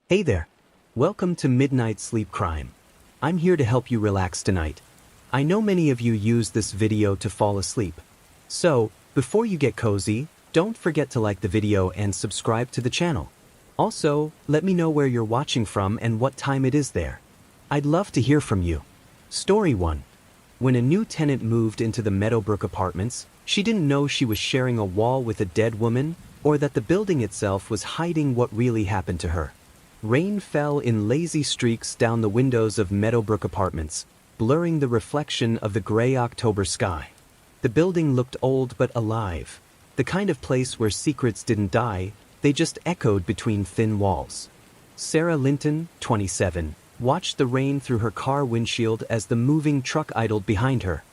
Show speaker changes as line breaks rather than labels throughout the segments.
Hey there. Welcome to Midnight Sleep Crime. I'm here to help you relax tonight. I know many of you use this video to fall asleep. So, before you get cozy, don't forget to like the video and subscribe to the channel. Also, let me know where you're watching from and what time it is there. I'd love to hear from you. Story 1. When a new tenant moved into the Meadowbrook apartments, she didn't know she was sharing a wall with a dead woman, or that the building itself was hiding what really happened to her. Rain fell in lazy streaks down the windows of Meadowbrook apartments, blurring the reflection of the gray October sky. The building looked old but alive, the kind of place where secrets didn't die, they just echoed between thin walls. Sarah Linton, 27, watched the rain through her car windshield as the moving truck idled behind her.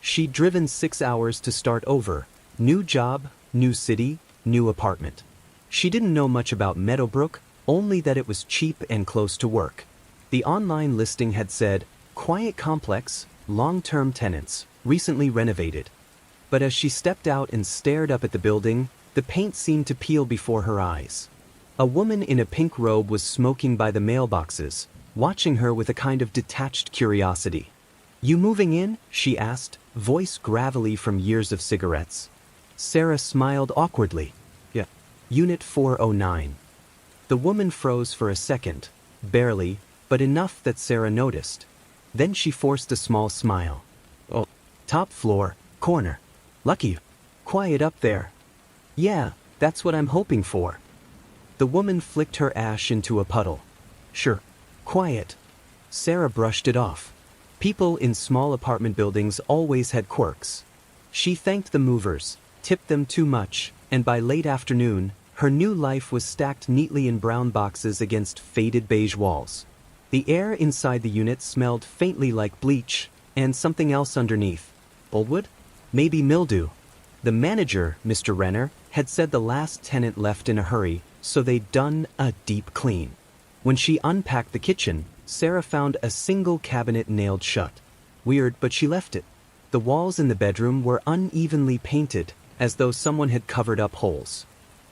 She'd driven 6 hours to start over. New job, new city, new apartment. She didn't know much about Meadowbrook, only that it was cheap and close to work. The online listing had said, quiet complex, long-term tenants, recently renovated. But as she stepped out and stared up at the building, the paint seemed to peel before her eyes. A woman in a pink robe was smoking by the mailboxes, watching her with a kind of detached curiosity. "You moving in?" she asked, voice gravelly from years of cigarettes. Sarah smiled awkwardly. "Yeah. Unit 409. The woman froze for a second, barely, but enough that Sarah noticed. Then she forced a small smile. "Oh, top floor, corner. Lucky you. Quiet up there." "Yeah, that's what I'm hoping for." The woman flicked her ash into a puddle. "Sure. Quiet." Sarah brushed it off. People in small apartment buildings always had quirks. She thanked the movers, tipped them too much, and by late afternoon, her new life was stacked neatly in brown boxes against faded beige walls. The air inside the unit smelled faintly like bleach, and something else underneath. Oldwood? Maybe mildew. The manager, Mr. Renner, had said the last tenant left in a hurry, so they'd done a deep clean. When she unpacked the kitchen, Sarah found a single cabinet nailed shut. Weird, but she left it. The walls in the bedroom were unevenly painted, as though someone had covered up holes.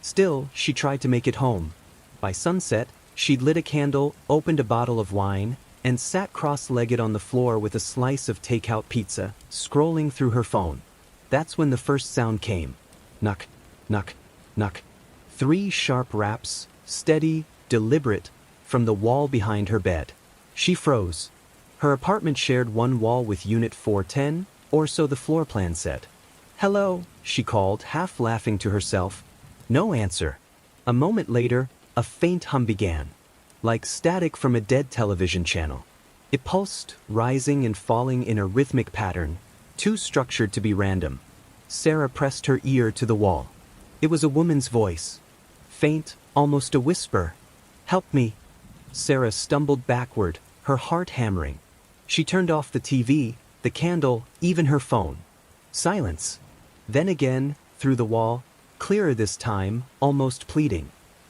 Still, she tried to make it home. By sunset, she'd lit a candle, opened a bottle of wine, and sat cross-legged on the floor with a slice of takeout pizza, scrolling through her phone. That's when the first sound came. Knock, knock, knock. 3 sharp raps, steady, deliberate, from the wall behind her bed. She froze. Her apartment shared one wall with Unit 410, or so the floor plan said. "Hello," she called, half laughing to herself. No answer. A moment later, a faint hum began, like static from a dead television channel. It pulsed, rising and falling in a rhythmic pattern, too structured to be random. Sarah pressed her ear to the wall. It was a woman's voice. Faint, almost a whisper. "Help me." Sarah stumbled backward, her heart hammering. She turned off the TV, the candle, even her phone. Silence. Then again, through the wall, clearer this time, almost pleading.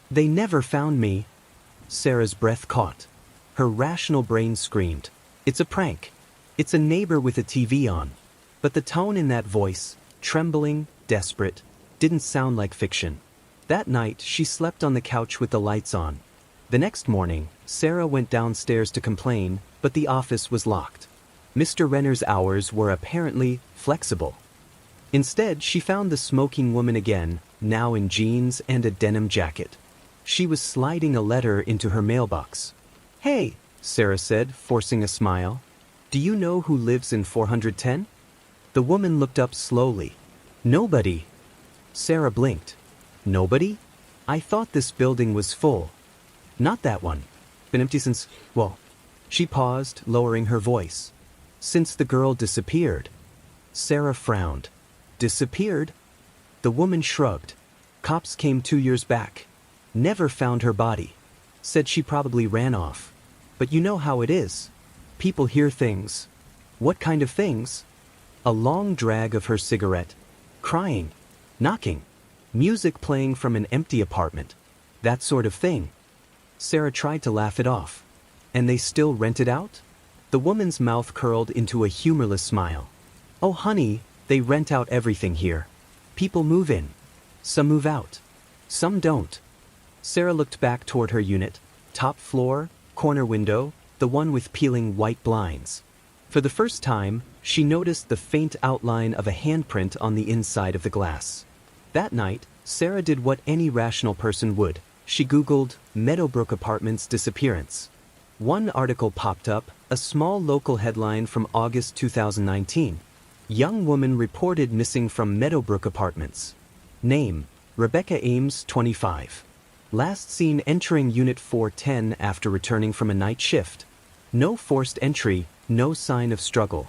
"They never found me." Sarah's breath caught. Her rational brain screamed. It's a prank. It's a neighbor with a TV on. But the tone in that voice, trembling, desperate, didn't sound like fiction. That night, she slept on the couch with the lights on. The next morning, Sarah went downstairs to complain, but the office was locked. Mr. Renner's hours were apparently flexible. Instead, she found the smoking woman again, now in jeans and a denim jacket. She was sliding a letter into her mailbox. "Hey," Sarah said, forcing a smile. "Do you know who lives in 410? The woman looked up slowly. "Nobody." Sarah blinked. "Nobody? I thought this building was full." "Not that one. Been empty since, well." She paused, lowering her voice. "Since the girl disappeared." Sarah frowned. "Disappeared?" The woman shrugged. "Cops came 2 years back. Never found her body. Said she probably ran off. But you know how it is. People hear things." "What kind of things?" A long drag of her cigarette. Crying. Knocking. Music playing from an empty apartment. That sort of thing. Sarah tried to laugh it off. "And they still rent it out?" The woman's mouth curled into a humorless smile. "Oh honey, they rent out everything here. People move in. Some move out. Some don't." Sarah looked back toward her unit. Top floor, corner window, the one with peeling white blinds. For the first time, she noticed the faint outline of a handprint on the inside of the glass. That night, Sarah did what any rational person would. She Googled Meadowbrook Apartments disappearance. One article popped up, a small local headline from August 2019. Young woman reported missing from Meadowbrook Apartments. Name: Rebecca Ames, 25. Last seen entering Unit 410 after returning from a night shift. No forced entry, no sign of struggle.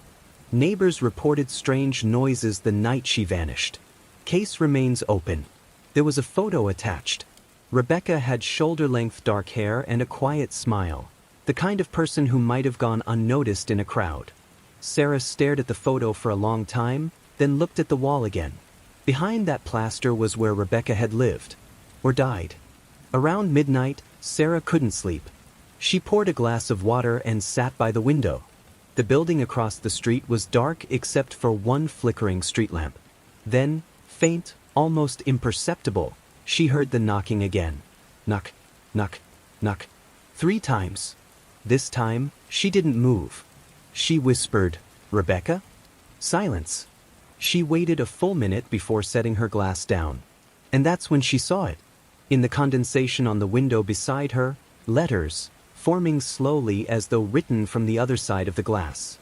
Neighbors reported strange noises the night she vanished. Case remains open. There was a photo attached. Rebecca had shoulder-length dark hair and a quiet smile. The kind of person who might have gone unnoticed in a crowd. Sarah stared at the photo for a long time, then looked at the wall again. Behind that plaster was where Rebecca had lived. Or died. Around midnight, Sarah couldn't sleep. She poured a glass of water and sat by the window. The building across the street was dark except for one flickering street lamp. Then, faint, almost imperceptible, she heard the knocking again. Knock, knock, knock. 3 times. This time, she didn't move. She whispered, "Rebecca?" Silence. She waited a full minute before setting her glass down. And that's when she saw it. In the condensation on the window beside her, letters, forming slowly as though written from the other side of the glass.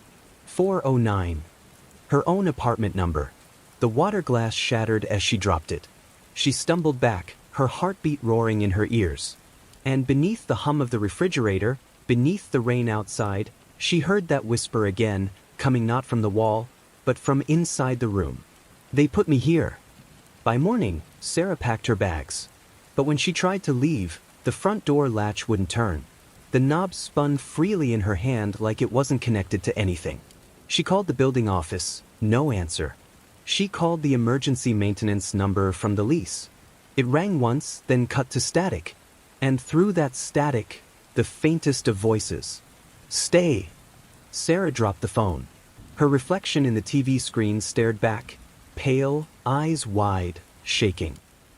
409. Her own apartment number. The water glass shattered as she dropped it. She stumbled back, her heartbeat roaring in her ears. And beneath the hum of the refrigerator, beneath the rain outside, she heard that whisper again, coming not from the wall, but from inside the room. "They put me here." By morning, Sarah packed her bags. But when she tried to leave, the front door latch wouldn't turn. The knob spun freely in her hand like it wasn't connected to anything. She called the building office, no answer. She called the emergency maintenance number from the lease. It rang once, then cut to static. And through that static, the faintest of voices. "Stay." Sarah dropped the phone. Her reflection in the TV screen stared back, pale, eyes wide, shaking.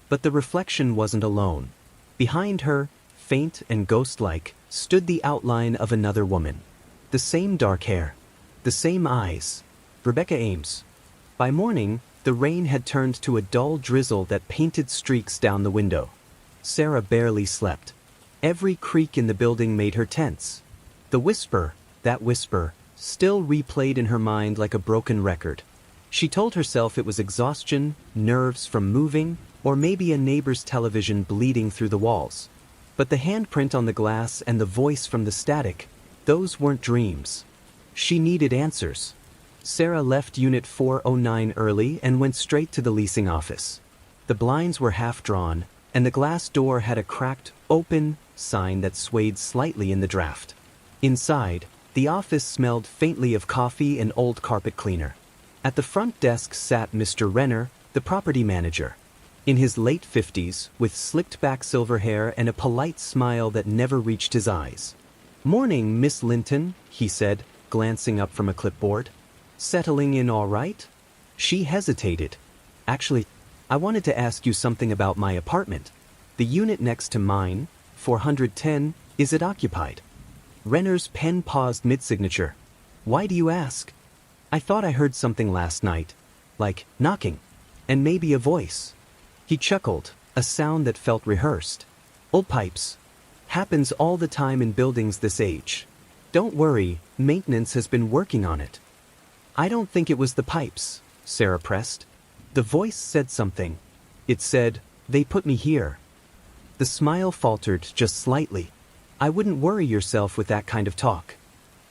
But the reflection wasn't alone. Behind her, faint and ghost-like, stood the outline of another woman. The same dark hair. The same eyes. Rebecca Ames. By morning, the rain had turned to a dull drizzle that painted streaks down the window. Sarah barely slept. Every creak in the building made her tense. The whisper, that whisper, still replayed in her mind like a broken record. She told herself it was exhaustion, nerves from moving, or maybe a neighbor's television bleeding through the walls. But the handprint on the glass and the voice from the static, those weren't dreams. She needed answers. Sarah left Unit 409 early and went straight to the leasing office. The blinds were half drawn, and the glass door had a cracked, open sign that swayed slightly in the draft. Inside, the office smelled faintly of coffee and old carpet cleaner. At the front desk sat Mr. Renner, the property manager. In his late 50s, with slicked-back silver hair and a polite smile that never reached his eyes. "Morning, Miss Linton," he said, glancing up from a clipboard. "Settling in all right?" She hesitated. "Actually, I wanted to ask you something about my apartment. The unit next to mine, 410, is it occupied?" Renner's pen paused mid-signature. "Why do you ask?" "I thought I heard something last night. Like knocking. And maybe a voice." He chuckled, a sound that felt rehearsed. "Old pipes. Happens all the time in buildings this age. Don't worry, maintenance has been working on it." "I don't think it was the pipes," Sarah pressed. The voice said something. It said, "They put me here." The smile faltered just slightly. "I wouldn't worry yourself with that kind of talk."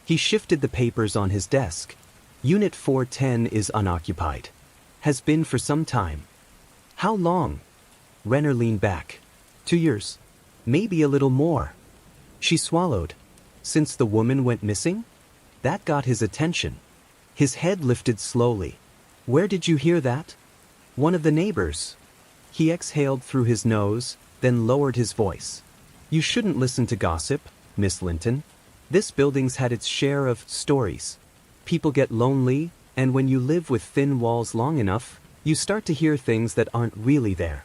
He shifted the papers on his desk. "Unit 410 is unoccupied. Has been for some time." "How long?" Renner leaned back. 2 years. Maybe a little more." She swallowed. "Since the woman went missing?" That got his attention. His head lifted slowly. "Where did you hear that?" "One of the neighbors." He exhaled through his nose, then lowered his voice. "You shouldn't listen to gossip, Miss Linton. This building's had its share of stories. People get lonely, and when you live with thin walls long enough, you start to hear things that aren't really there."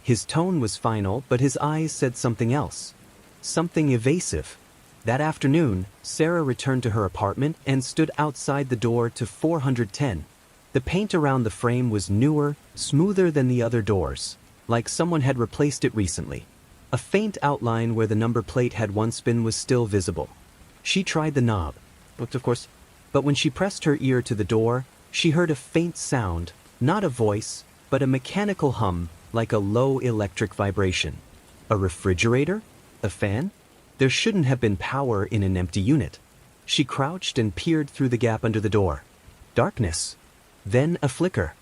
His tone was final, but his eyes said something else. something evasive. That afternoon, Sarah returned to her apartment and stood outside the door to 410. The paint around the frame was newer, smoother than the other doors, like someone had replaced it recently. A faint outline where the number plate had once been was still visible. She tried the knob, but when she pressed her ear to the door, she heard a faint sound, not a voice, but a mechanical hum, like a low electric vibration. A refrigerator? A fan? There shouldn't have been power in an empty unit. She crouched and peered through the gap under the door. Darkness. Then a flicker.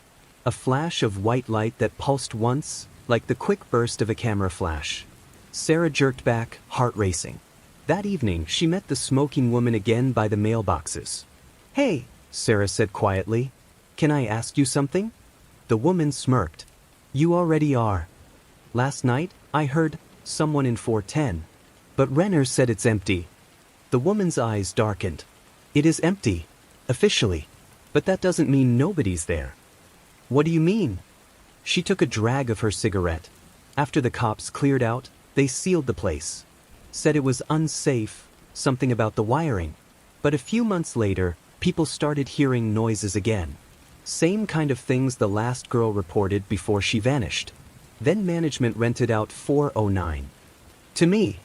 A flash of white light that pulsed once, like the quick burst of a camera flash. Sarah jerked back, heart racing. That evening, she met the smoking woman again by the mailboxes. "Hey," Sarah said quietly. "Can I ask you something?" The woman smirked. "You already are. Last night, I heard someone in 410. But Renner said it's empty." The woman's eyes darkened. "It is empty. Officially. But that doesn't mean nobody's there." "What do you mean?" She took a drag of her cigarette. After the cops cleared out, they sealed the place. Said it was unsafe, something about the wiring. But a few months later, people started hearing noises again. Same kind of things the last girl reported before she vanished. Then management rented out 409. To me.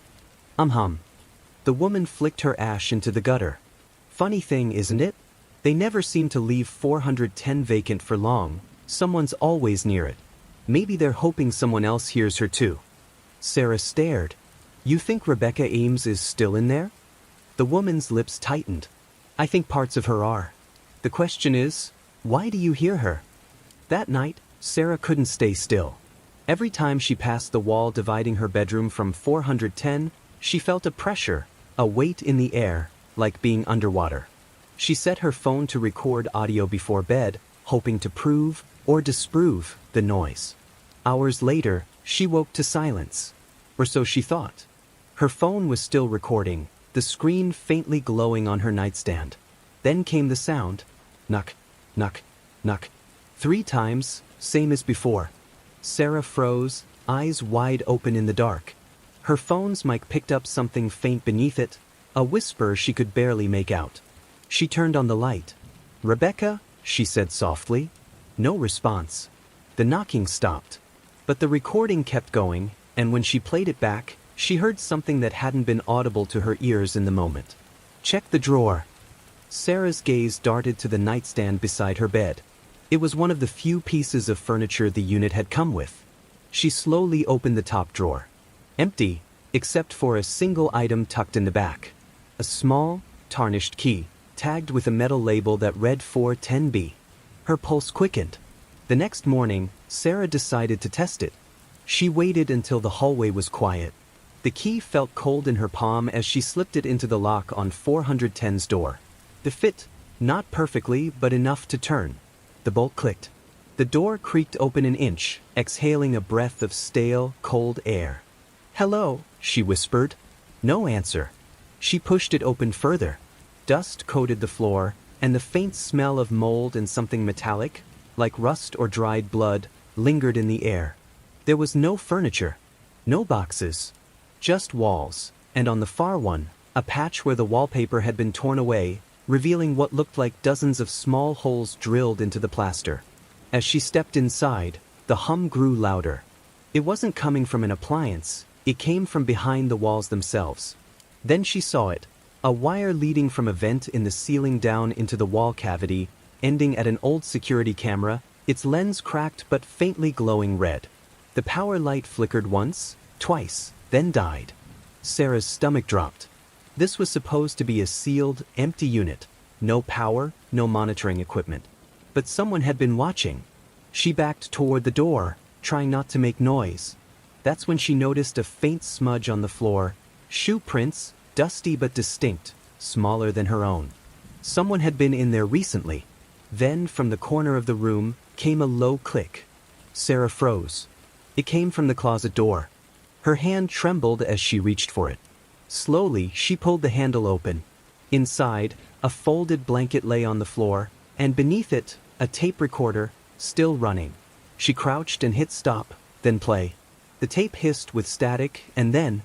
The woman flicked her ash into the gutter. Funny thing, isn't it? They never seem to leave 410 vacant for long. Someone's always near it. Maybe they're hoping someone else hears her too. Sarah stared. "You think Rebecca Ames is still in there?" The woman's lips tightened. "I think parts of her are. The question is, why do you hear her?" That night, Sarah couldn't stay still. Every time she passed the wall dividing her bedroom from 410, she felt a pressure, a weight in the air, like being underwater. She set her phone to record audio before bed, hoping to prove or disprove the noise. Hours later, she woke to silence. Or so she thought. Her phone was still recording, the screen faintly glowing on her nightstand. Then came the sound. Knock, knock, knock. 3 times, same as before. Sarah froze, eyes wide open in the dark. Her phone's mic picked up something faint beneath it, a whisper she could barely make out. She turned on the light. "Rebecca?" she said softly. No response. The knocking stopped. But the recording kept going, and when she played it back, she heard something that hadn't been audible to her ears in the moment. "Check the drawer." Sarah's gaze darted to the nightstand beside her bed. It was one of the few pieces of furniture the unit had come with. She slowly opened the top drawer. Empty, except for a single item tucked in the back. A small, tarnished key, tagged with a metal label that read 410B. Her pulse quickened. The next morning, Sarah decided to test it. She waited until the hallway was quiet. The key felt cold in her palm as she slipped it into the lock on 410's door. The fit, not perfectly, but enough to turn. The bolt clicked. The door creaked open an inch, exhaling a breath of stale, cold air. "Hello," she whispered. No answer. She pushed it open further. Dust coated the floor, and the faint smell of mold and something metallic, like rust or dried blood, lingered in the air. There was no furniture, no boxes, just walls, and on the far one, a patch where the wallpaper had been torn away, revealing what looked like dozens of small holes drilled into the plaster. As she stepped inside, the hum grew louder. It wasn't coming from an appliance, it came from behind the walls themselves. Then she saw it, a wire leading from a vent in the ceiling down into the wall cavity, ending at an old security camera, its lens cracked but faintly glowing red. The power light flickered once, twice, then died. Sarah's stomach dropped. This was supposed to be a sealed, empty unit. No power, no monitoring equipment. But someone had been watching. She backed toward the door, trying not to make noise. That's when she noticed a faint smudge on the floor. Shoe prints, dusty but distinct, smaller than her own. Someone had been in there recently. Then, from the corner of the room, came a low click. Sarah froze. It came from the closet door. Her hand trembled as she reached for it. Slowly, she pulled the handle open. Inside, a folded blanket lay on the floor, and beneath it, a tape recorder, still running. She crouched and hit stop, then play. The tape hissed with static, and then,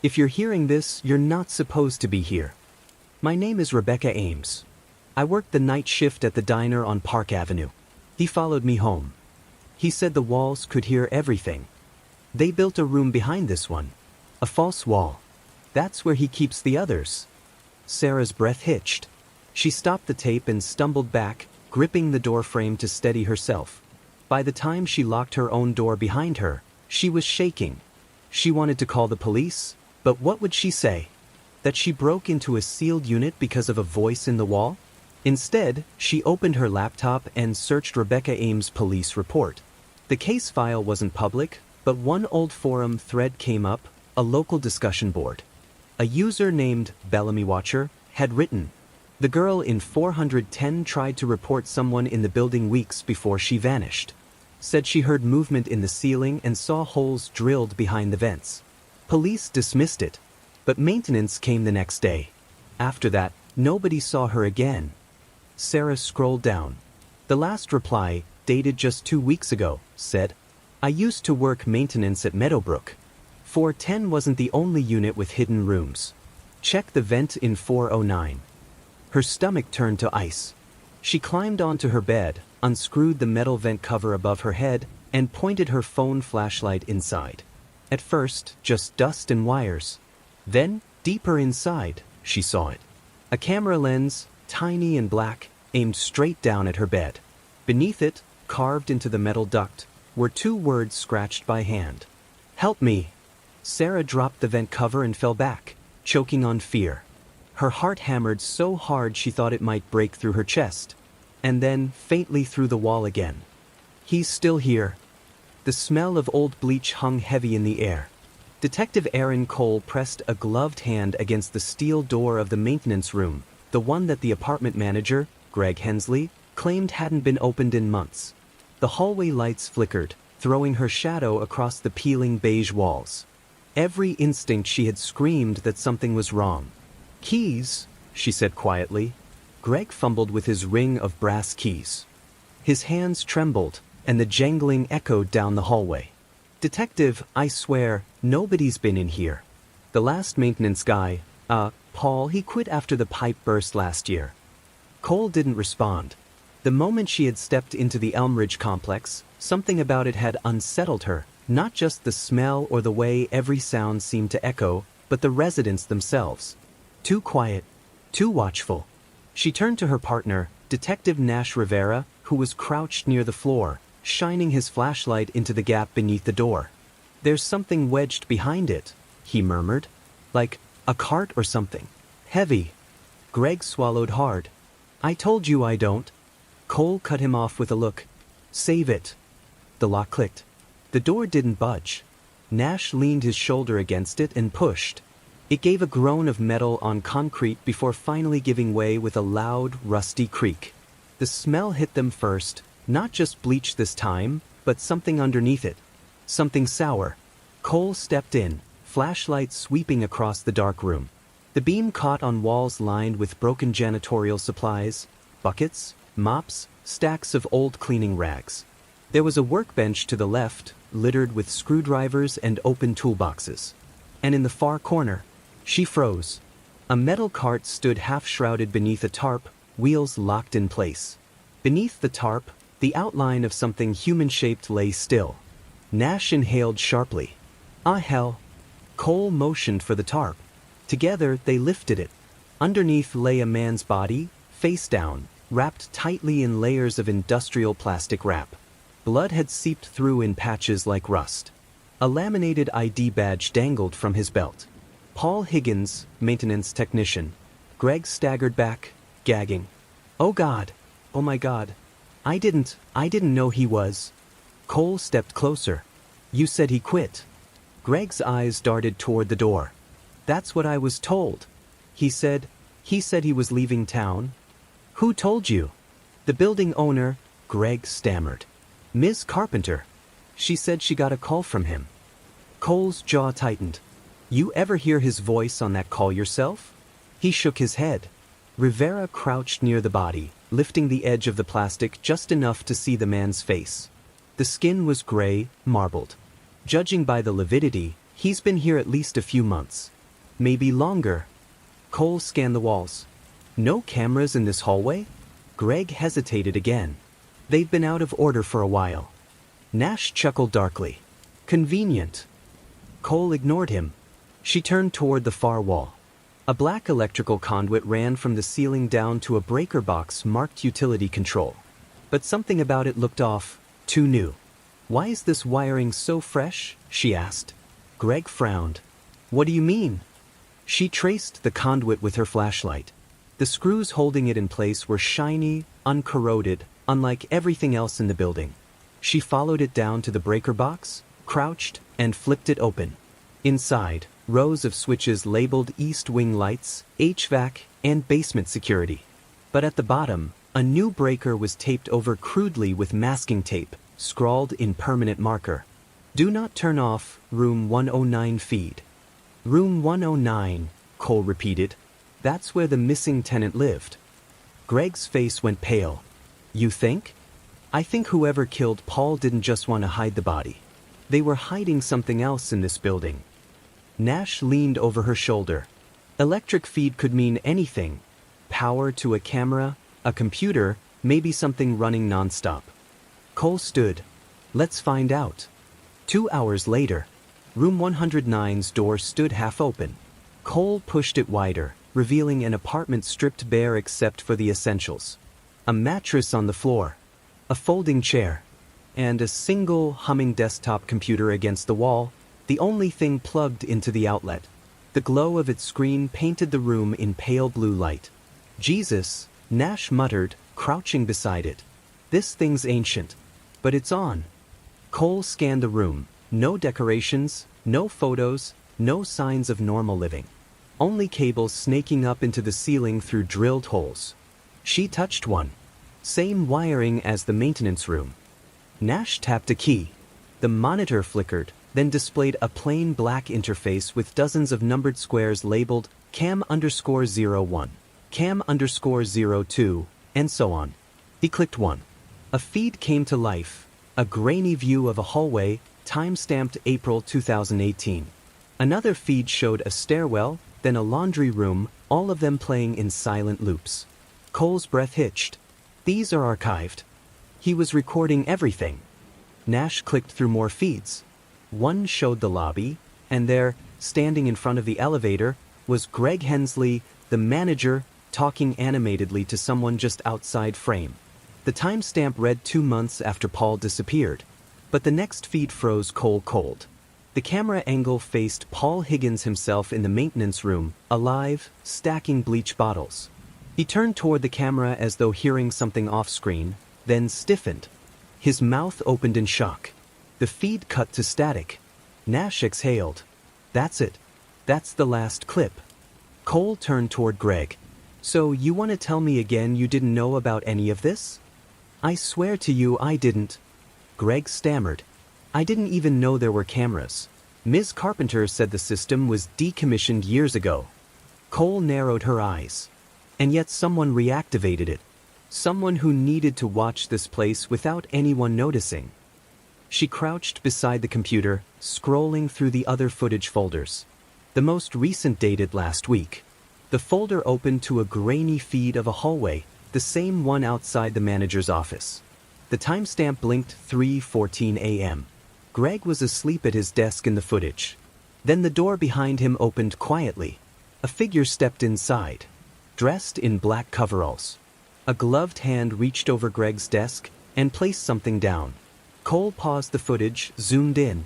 If you're hearing this, you're not supposed to be here. My name is Rebecca Ames. I worked the night shift at the diner on Park Avenue. He followed me home. He said the walls could hear everything. They built a room behind this one. A false wall. That's where he keeps the others. Sarah's breath hitched. She stopped the tape and stumbled back, gripping the door frame to steady herself. By the time she locked her own door behind her, she was shaking. She wanted to call the police, but what would she say? That she broke into a sealed unit because of a voice in the wall? Instead, she opened her laptop and searched Rebecca Ames' police report. The case file wasn't public, but one old forum thread came up, a local discussion board. A user named Bellamy Watcher had written, "The girl in 410 tried to report someone in the building weeks before she vanished. Said she heard movement in the ceiling and saw holes drilled behind the vents." Police dismissed it, but maintenance came the next day. After that, nobody saw her again. Sarah scrolled down. The last reply, dated just 2 weeks ago, said, "I used to work maintenance at Meadowbrook. 410 wasn't the only unit with hidden rooms. Check the vent in 409. Her stomach turned to ice. She climbed onto her bed, unscrewed the metal vent cover above her head, and pointed her phone flashlight inside. At first, just dust and wires. Then, deeper inside, she saw it. A camera lens, tiny and black, aimed straight down at her bed. Beneath it, carved into the metal duct, were 2 words scratched by hand. "Help me." Sarah dropped the vent cover and fell back, choking on fear. Her heart hammered so hard she thought it might break through her chest. And then, faintly through the wall again. "He's still here." The smell of old bleach hung heavy in the air. Detective Aaron Cole pressed a gloved hand against the steel door of the maintenance room, the one that the apartment manager, Greg Hensley, claimed hadn't been opened in months. The hallway lights flickered, throwing her shadow across the peeling beige walls. Every instinct she had screamed that something was wrong. "Keys," she said quietly. Greg fumbled with his ring of brass keys. His hands trembled, and the jangling echoed down the hallway. "Detective, I swear, nobody's been in here. The last maintenance guy, Paul, he quit after the pipe burst last year." Cole didn't respond. The moment she had stepped into the Elmridge complex, something about it had unsettled her, not just the smell or the way every sound seemed to echo, but the residents themselves. Too quiet, too watchful. She turned to her partner, Detective Nash Rivera, who was crouched near the floor, shining his flashlight into the gap beneath the door. "There's something wedged behind it," he murmured. "Like a cart or something. Heavy." Greg swallowed hard. "I told you I don't." Cole cut him off with a look. "Save it." The lock clicked. The door didn't budge. Nash leaned his shoulder against it and pushed. It gave a groan of metal on concrete before finally giving way with a loud, rusty creak. The smell hit them first, not just bleach this time, but something underneath it. Something sour. Cole stepped in, flashlight sweeping across the dark room. The beam caught on walls lined with broken janitorial supplies, buckets, mops, stacks of old cleaning rags. There was a workbench to the left, littered with screwdrivers and open toolboxes. And in the far corner, she froze. A metal cart stood half-shrouded beneath a tarp, wheels locked in place. Beneath the tarp, the outline of something human-shaped lay still. Nash inhaled sharply. "Ah, hell." Cole motioned for the tarp. Together, they lifted it. Underneath lay a man's body, face down, wrapped tightly in layers of industrial plastic wrap. Blood had seeped through in patches like rust. A laminated ID badge dangled from his belt. Paul Higgins, maintenance technician. Greg staggered back, gagging. "Oh God. Oh my God. I didn't know he was." Cole stepped closer. "You said he quit." Greg's eyes darted toward the door. "That's what I was told. He said he was leaving town." "Who told you?" "The building owner," Greg stammered. "Ms. Carpenter. She said she got a call from him." Cole's jaw tightened. "You ever hear his voice on that call yourself?" He shook his head. Rivera crouched near the body, lifting the edge of the plastic just enough to see the man's face. The skin was gray, marbled. Judging by the lividity, He's been here at least a few months. Maybe longer. Cole scanned the walls. No cameras in this hallway? Greg hesitated again. They've been out of order for a while. Nash chuckled darkly. Convenient. Cole ignored him. She turned toward the far wall. A black electrical conduit ran from the ceiling down to a breaker box marked utility control. But something about it looked off, too new. Why is this wiring so fresh? She asked. Greg frowned. What do you mean? She traced the conduit with her flashlight. The screws holding it in place were shiny, uncorroded, unlike everything else in the building. She followed it down to the breaker box, crouched, and flipped it open. Inside, rows of switches labeled East Wing lights, HVAC, and basement security. But at the bottom, a new breaker was taped over crudely with masking tape, scrawled in permanent marker. Do not turn off room 109 feed. Room 109, Cole repeated. That's where the missing tenant lived. Greg's face went pale. You think? I think whoever killed Paul didn't just want to hide the body. They were hiding something else in this building. Nash leaned over her shoulder. Electric feed could mean anything. Power to a camera, a computer, maybe something running nonstop. Cole stood. Let's find out. 2 hours later, room 109's door stood half open. Cole pushed it wider, revealing an apartment stripped bare except for the essentials. A mattress on the floor, a folding chair, and a single humming desktop computer against the wall, the only thing plugged into the outlet. The glow of its screen painted the room in pale blue light. Jesus, Nash muttered, crouching beside it. This thing's ancient, but it's on. Cole scanned the room. No decorations, no photos, no signs of normal living. Only cables snaking up into the ceiling through drilled holes. She touched one. Same wiring as the maintenance room. Nash tapped a key. The monitor flickered, then displayed a plain black interface with dozens of numbered squares labeled cam_01, cam_02, and so on. He clicked one. A feed came to life, a grainy view of a hallway, time-stamped April 2018. Another feed showed a stairwell, then a laundry room, all of them playing in silent loops. Cole's breath hitched. These are archived. He was recording everything. Nash clicked through more feeds. One showed the lobby, and there, standing in front of the elevator, was Greg Hensley, the manager, talking animatedly to someone just outside frame. The timestamp read 2 months after Paul disappeared. But the next feed froze Cole cold. The camera angle faced Paul Higgins himself in the maintenance room, alive, stacking bleach bottles. He turned toward the camera as though hearing something off-screen, then stiffened. His mouth opened in shock. The feed cut to static. Nash exhaled. That's it. That's the last clip. Cole turned toward Greg. So you want to tell me again you didn't know about any of this? I swear to you I didn't. Greg stammered. I didn't even know there were cameras. Ms. Carpenter said the system was decommissioned years ago. Cole narrowed her eyes. And yet someone reactivated it. Someone who needed to watch this place without anyone noticing. She crouched beside the computer, scrolling through the other footage folders. The most recent dated last week. The folder opened to a grainy feed of a hallway, the same one outside the manager's office. The timestamp blinked 3:14 a.m. Greg was asleep at his desk in the footage. Then the door behind him opened quietly. A figure stepped inside, dressed in black coveralls. A gloved hand reached over Greg's desk and placed something down. Cole paused the footage, zoomed in.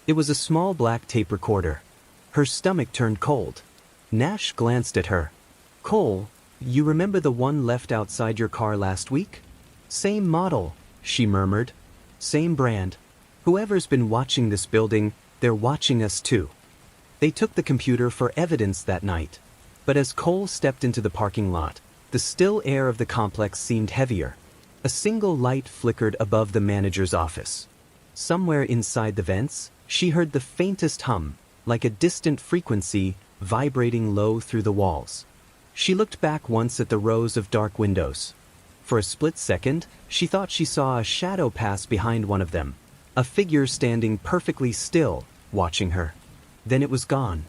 It was a small black tape recorder. Her stomach turned cold. Nash glanced at her. Cole, you remember the one left outside your car last week? Same model, she murmured. Same brand. Whoever's been watching this building, they're watching us too. They took the computer for evidence that night. But as Cole stepped into the parking lot, the still air of the complex seemed heavier. A single light flickered above the manager's office. Somewhere inside the vents, she heard the faintest hum, like a distant frequency, vibrating low through the walls. She looked back once at the rows of dark windows. For a split second, she thought she saw a shadow pass behind one of them, a figure standing perfectly still, watching her. Then it was gone.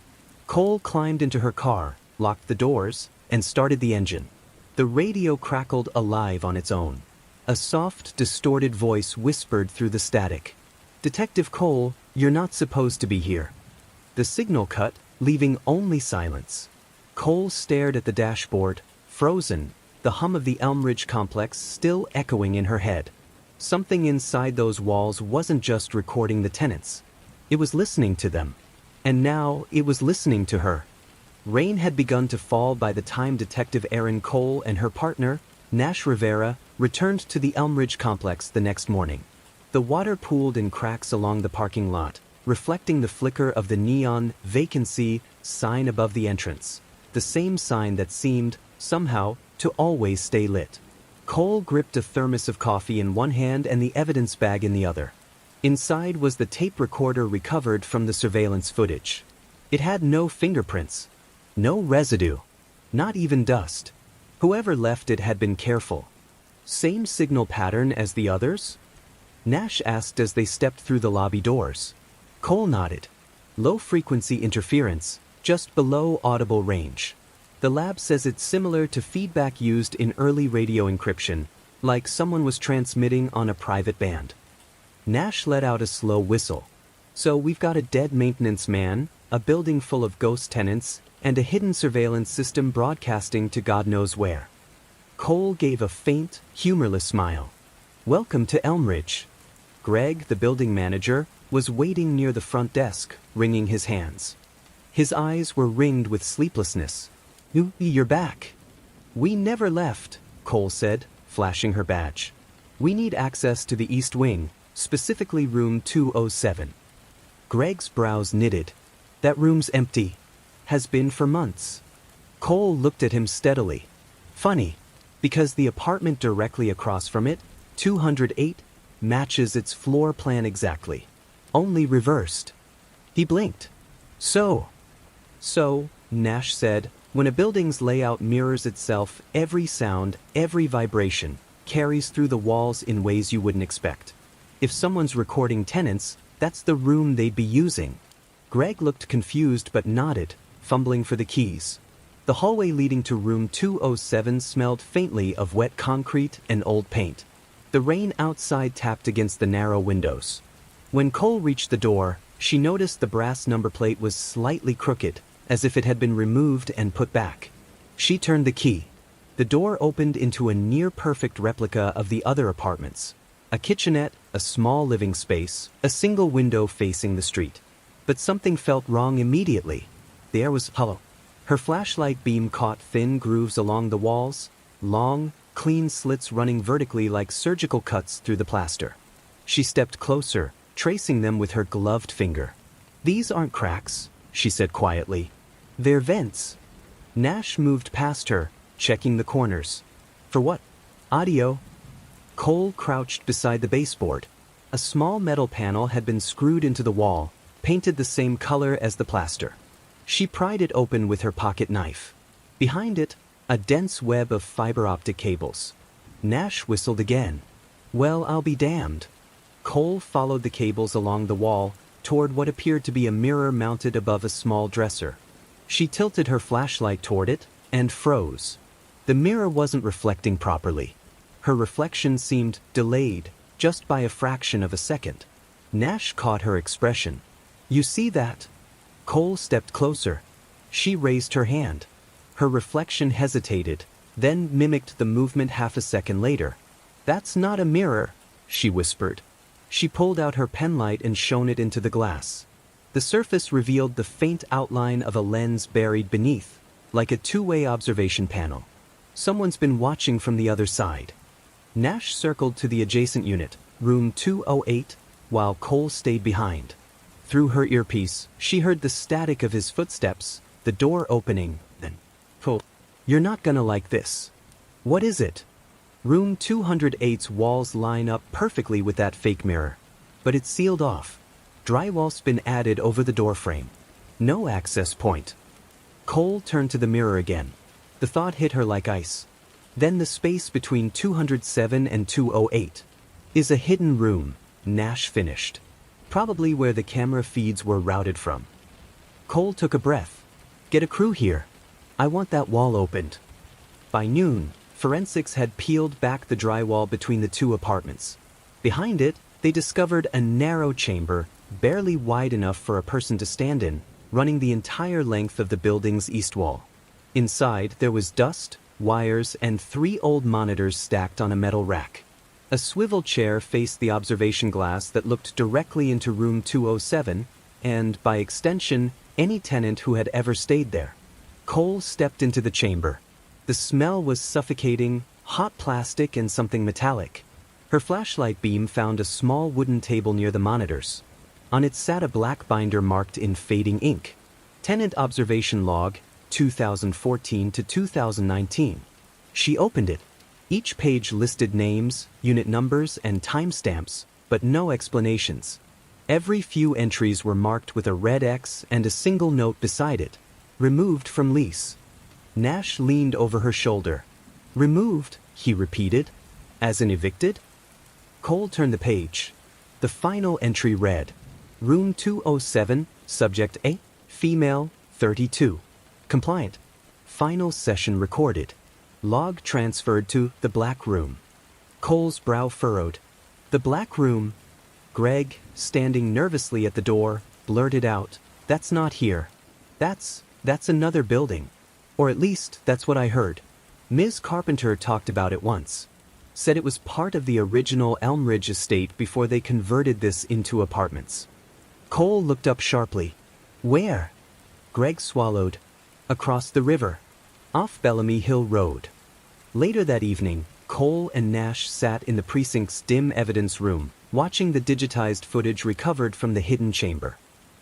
Cole climbed into her car, locked the doors, and started the engine. The radio crackled alive on its own. A soft, distorted voice whispered through the static. "Detective Cole, you're not supposed to be here." The signal cut, leaving only silence. Cole stared at the dashboard, frozen, the hum of the Elm Ridge complex still echoing in her head. Something inside those walls wasn't just recording the tenants. It was listening to them. And now it was listening to her. Rain had begun to fall by the time Detective Erin Cole and her partner, Nash Rivera, returned to the Elm Ridge complex the next morning. The water pooled in cracks along the parking lot, reflecting the flicker of the neon vacancy sign above the entrance, the same sign that seemed, somehow, to always stay lit. Cole gripped a thermos of coffee in one hand and the evidence bag in the other. Inside was the tape recorder recovered from the surveillance footage. It had no fingerprints, no residue, not even dust. Whoever left it had been careful. Same signal pattern as the others? Nash asked as they stepped through the lobby doors. Cole nodded. Low-frequency interference, just below audible range. The lab says it's similar to feedback used in early radio encryption, like someone was transmitting on a private band. Nash let out a slow whistle. So we've got a dead maintenance man, a building full of ghost tenants, and a hidden surveillance system broadcasting to God knows where. Cole gave a faint, humorless smile. "Welcome to Elm Ridge." Greg, the building manager, was waiting near the front desk, wringing his hands. His eyes were ringed with sleeplessness. "You're back." "We never left," Cole said, flashing her badge. "We need access to the East Wing, specifically room 207. Greg's brows knitted. "That room's empty. Has been for months." Cole looked at him steadily. "Funny, because the apartment directly across from it, 208, matches its floor plan exactly. Only reversed." He blinked. So, Nash said, when a building's layout mirrors itself, every sound, every vibration, carries through the walls in ways you wouldn't expect. If someone's recording tenants, that's the room they'd be using. Greg looked confused but nodded, fumbling for the keys. The hallway leading to room 207 smelled faintly of wet concrete and old paint. The rain outside tapped against the narrow windows. When Cole reached the door, she noticed the brass number plate was slightly crooked, as if it had been removed and put back. She turned the key. The door opened into a near-perfect replica of the other apartments. A kitchenette, a small living space, a single window facing the street. But something felt wrong immediately. The air was hollow. Her flashlight beam caught thin grooves along the walls, long, clean slits running vertically like surgical cuts through the plaster. She stepped closer, tracing them with her gloved finger. "These aren't cracks," she said quietly. "They're vents." Nash moved past her, checking the corners. "For what?" "Audio." Cole crouched beside the baseboard. A small metal panel had been screwed into the wall, painted the same color as the plaster. She pried it open with her pocket knife. Behind it, a dense web of fiber optic cables. Nash whistled again. "Well, I'll be damned." Cole followed the cables along the wall toward what appeared to be a mirror mounted above a small dresser. She tilted her flashlight toward it and froze. The mirror wasn't reflecting properly. Her reflection seemed delayed, just by a fraction of a second. Nash caught her expression. "You see that?" Cole stepped closer. She raised her hand. Her reflection hesitated, then mimicked the movement half a second later. "That's not a mirror," she whispered. She pulled out her penlight and shone it into the glass. The surface revealed the faint outline of a lens buried beneath, like a two-way observation panel. Someone's been watching from the other side. Nash circled to the adjacent unit, room 208, while Cole stayed behind. Through her earpiece, she heard the static of his footsteps, the door opening, then, "Cole, you're not gonna like this." "What is it?" Room 208's walls line up perfectly with that fake mirror, but it's sealed off. Drywall's been added over the doorframe. No access point. Cole turned to the mirror again. The thought hit her like ice. Then the space between 207 and 208 is a hidden room, Nash finished. Probably where the camera feeds were routed from. Cole took a breath. Get a crew here. I want that wall opened. By noon, forensics had peeled back the drywall between the two apartments. Behind it, they discovered a narrow chamber, barely wide enough for a person to stand in, running the entire length of the building's east wall. Inside, there was dust, wires, and 3 old monitors stacked on a metal rack. A swivel chair faced the observation glass that looked directly into room 207, and, by extension, any tenant who had ever stayed there. Cole stepped into the chamber. The smell was suffocating, hot plastic and something metallic. Her flashlight beam found a small wooden table near the monitors. On it sat a black binder marked in fading ink. Tenant observation log, 2014 to 2019. She opened it. Each page listed names, unit numbers, and timestamps, but no explanations. Every few entries were marked with a red X and a single note beside it. Removed from lease. Nash leaned over her shoulder. Removed, he repeated. As in evicted? Cole turned the page. The final entry read, Room 207, Subject A, Female, 32. Compliant. Final session recorded. Log transferred to the Black Room. Cole's brow furrowed. The Black Room. Greg, standing nervously at the door, blurted out, That's not here. That's another building. Or at least, that's what I heard. Ms. Carpenter talked about it once. Said it was part of the original Elmridge estate before they converted this into apartments. Cole looked up sharply. Where? Greg swallowed. Across the river. Off Bellamy Hill Road. Later that evening, Cole and Nash sat in the precinct's dim evidence room, watching the digitized footage recovered from the hidden chamber.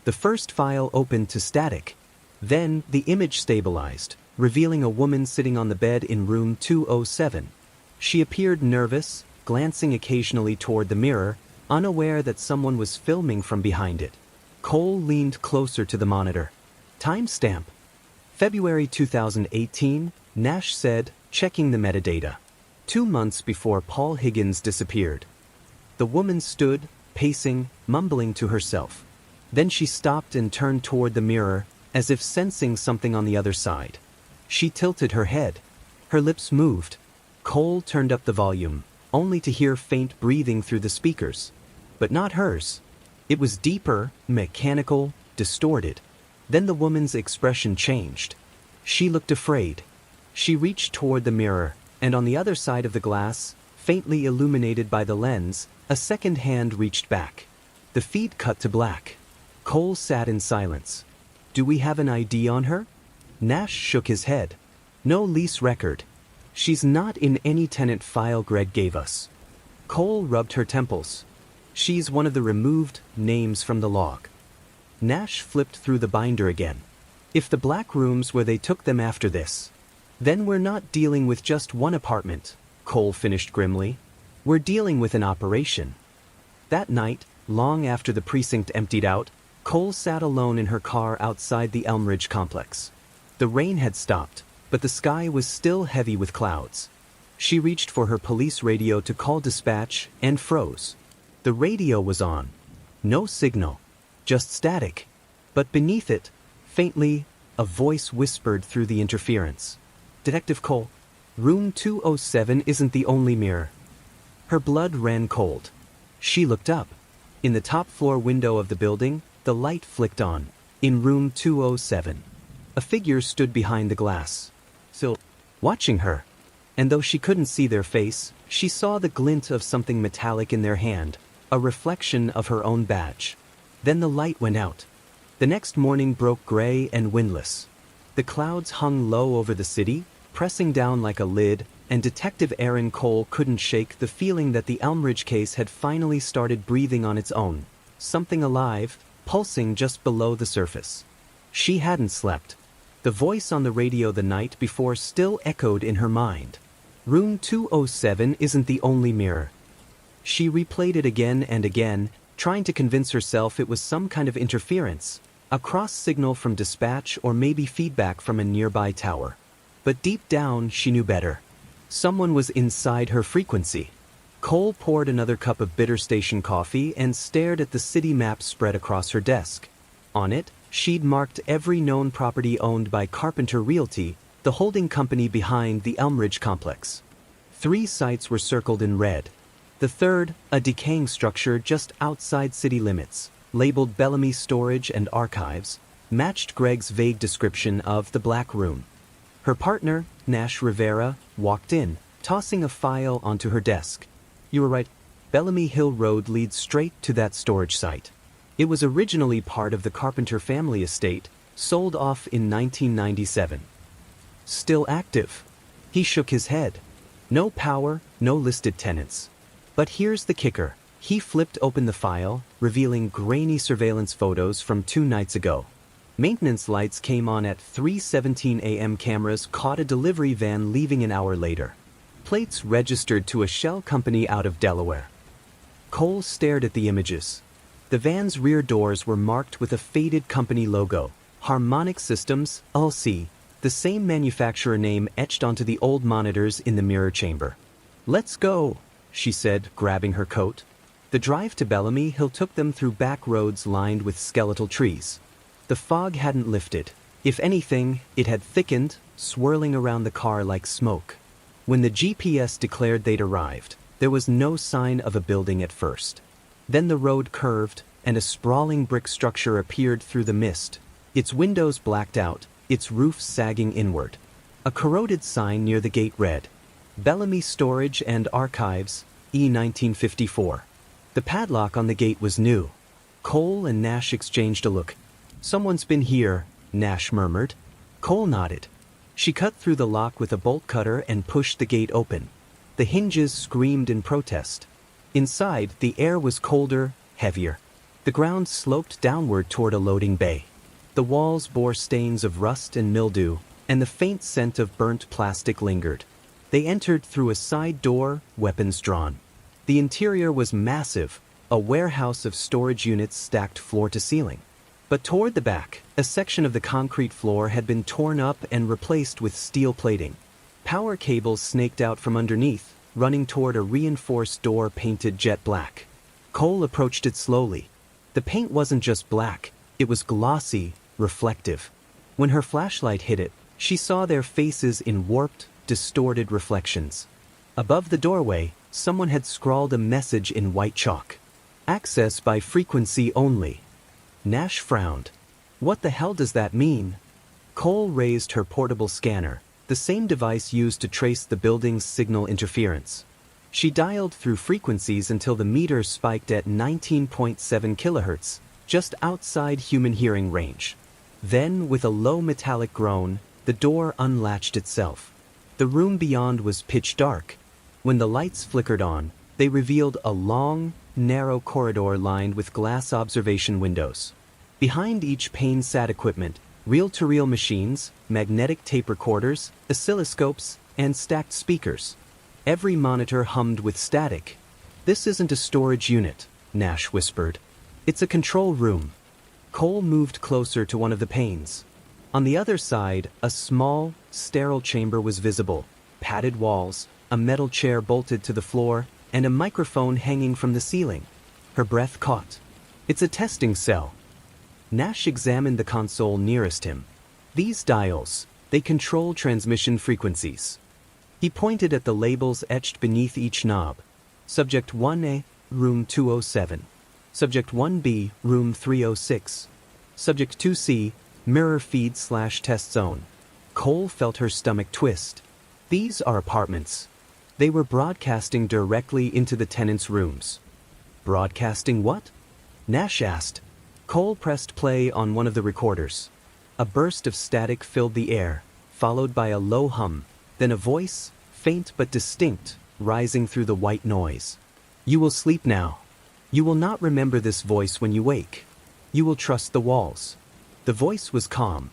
The first file opened to static. Then, the image stabilized, revealing a woman sitting on the bed in room 207. She appeared nervous, glancing occasionally toward the mirror, unaware that someone was filming from behind it. Cole leaned closer to the monitor. Timestamp. February 2018, Nash said, checking the metadata. 2 months before Paul Higgins disappeared. The woman stood, pacing, mumbling to herself. Then she stopped and turned toward the mirror, as if sensing something on the other side. She tilted her head. Her lips moved. Cole turned up the volume, only to hear faint breathing through the speakers. But not hers. It was deeper, mechanical, distorted. Then the woman's expression changed. She looked afraid. She reached toward the mirror, and on the other side of the glass, faintly illuminated by the lens, a second hand reached back. The feed cut to black. Cole sat in silence. Do we have an ID on her? Nash shook his head. No lease record. She's not in any tenant file Greg gave us. Cole rubbed her temples. She's one of the removed names from the log. Nash flipped through the binder again. If the Black Room's where they took them after this, then we're not dealing with just one apartment, Cole finished grimly. We're dealing with an operation. That night, long after the precinct emptied out, Cole sat alone in her car outside the Elmridge complex. The rain had stopped, but the sky was still heavy with clouds. She reached for her police radio to call dispatch and froze. The radio was on. No signal. Just static. But beneath it, faintly, a voice whispered through the interference. Detective Cole, room 207 isn't the only mirror. Her blood ran cold. She looked up. In the top floor window of the building, the light flicked on. In room 207. A figure stood behind the glass. Still watching her. And though she couldn't see their face, she saw the glint of something metallic in their hand, a reflection of her own badge. Then the light went out. The next morning broke gray and windless. The clouds hung low over the city, pressing down like a lid, and Detective Aaron Cole couldn't shake the feeling that the Elmridge case had finally started breathing on its own, something alive, pulsing just below the surface. She hadn't slept. The voice on the radio the night before still echoed in her mind. Room 207 isn't the only mirror. She replayed it again and again, trying to convince herself it was some kind of interference, a cross signal from dispatch or maybe feedback from a nearby tower. But deep down, she knew better. Someone was inside her frequency. Cole poured another cup of bitter station coffee and stared at the city map spread across her desk. On it, She'd marked every known property owned by Carpenter Realty, the holding company behind the Elmridge complex. 3 sites were circled in red. The third, a decaying structure just outside city limits, labeled Bellamy Storage and Archives, matched Greg's vague description of the Black Room. Her partner, Nash Rivera, walked in, tossing a file onto her desk. "You were right. Bellamy Hill Road leads straight to that storage site. It was originally part of the Carpenter family estate, sold off in 1997. Still active." He shook his head. "No power, no listed tenants. But here's the kicker." He flipped open the file, revealing grainy surveillance photos from 2 nights ago. Maintenance lights came on at 3:17 a.m. Cameras caught a delivery van leaving an hour later. Plates registered to a shell company out of Delaware. Cole stared at the images. The van's rear doors were marked with a faded company logo, Harmonic Systems, LC, the same manufacturer name etched onto the old monitors in the mirror chamber. "Let's go," she said, grabbing her coat. The drive to Bellamy Hill took them through back roads lined with skeletal trees. The fog hadn't lifted. If anything, it had thickened, swirling around the car like smoke. When the GPS declared they'd arrived, there was no sign of a building at first. Then the road curved, and a sprawling brick structure appeared through the mist, its windows blacked out, its roof sagging inward. A corroded sign near the gate read, "Bellamy Storage and Archives, E 1954. The padlock on the gate was new. Cole and Nash exchanged a look. "Someone's been here," Nash murmured. Cole nodded. She cut through the lock with a bolt cutter and pushed the gate open. The hinges screamed in protest. Inside, the air was colder, heavier. The ground sloped downward toward a loading bay. The walls bore stains of rust and mildew, and the faint scent of burnt plastic lingered. They entered through a side door, weapons drawn. The interior was massive, a warehouse of storage units stacked floor to ceiling. But toward the back, a section of the concrete floor had been torn up and replaced with steel plating. Power cables snaked out from underneath, running toward a reinforced door painted jet black. Cole approached it slowly. The paint wasn't just black, it was glossy, reflective. When her flashlight hit it, she saw their faces in warped, distorted reflections. Above the doorway, someone had scrawled a message in white chalk. "Access by frequency only." Nash frowned. "What the hell does that mean?" Cole raised her portable scanner, the same device used to trace the building's signal interference. She dialed through frequencies until the meter spiked at 19.7 kilohertz, just outside human hearing range. Then, with a low metallic groan, the door unlatched itself. The room beyond was pitch dark. When the lights flickered on, they revealed a long, narrow corridor lined with glass observation windows. Behind each pane sat equipment, reel-to-reel machines, magnetic tape recorders, oscilloscopes, and stacked speakers. Every monitor hummed with static. "This isn't a storage unit," Nash whispered. "It's a control room." Cole moved closer to one of the panes. On the other side, a small, sterile chamber was visible, padded walls, a metal chair bolted to the floor, and a microphone hanging from the ceiling. Her breath caught. "It's a testing cell." Nash examined the console nearest him. "These dials, they control transmission frequencies." He pointed at the labels etched beneath each knob. Subject 1A, room 207. Subject 1B, room 306. Subject 2C, mirror feed/test zone. Cole felt her stomach twist. These are apartments. They were broadcasting directly into the tenants' rooms. Broadcasting what? Nash asked. Cole pressed play on one of the recorders. A burst of static filled the air, followed by a low hum, then a voice, faint but distinct, rising through the white noise. "You will sleep now. You will not remember this voice when you wake. You will trust the walls." The voice was calm.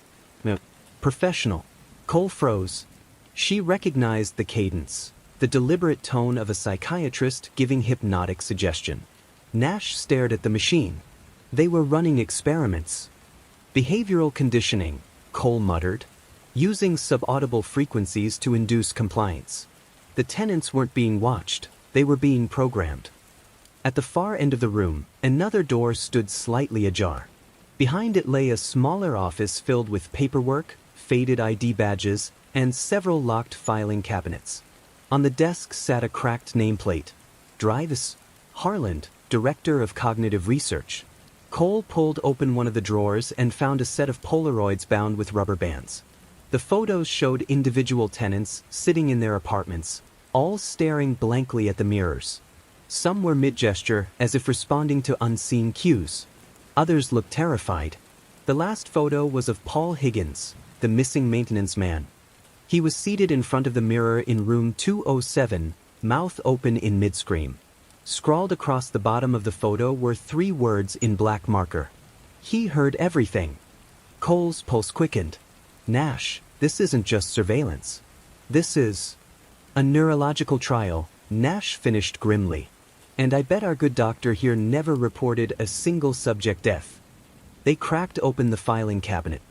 Professional. Cole froze. She recognized the cadence, the deliberate tone of a psychiatrist giving hypnotic suggestion. Nash stared at the machine. They were running experiments. "Behavioral conditioning," Cole muttered, using subaudible frequencies to induce compliance. The tenants weren't being watched, they were being programmed. At the far end of the room, another door stood slightly ajar. Behind it lay a smaller office filled with paperwork, faded ID badges, and several locked filing cabinets. On the desk sat a cracked nameplate. Drives Harland, Director of Cognitive Research. Cole pulled open one of the drawers and found a set of Polaroids bound with rubber bands. The photos showed individual tenants sitting in their apartments, all staring blankly at the mirrors. Some were mid-gesture, as if responding to unseen cues. Others looked terrified. The last photo was of Paul Higgins, the missing maintenance man. He was seated in front of the mirror in room 207, mouth open in mid-scream. Scrawled across the bottom of the photo were 3 words in black marker. He heard everything. Cole's pulse quickened. Nash, this isn't just surveillance. This is a neurological trial, Nash finished grimly. And I bet our good doctor here never reported a single subject death. They cracked open the filing cabinet.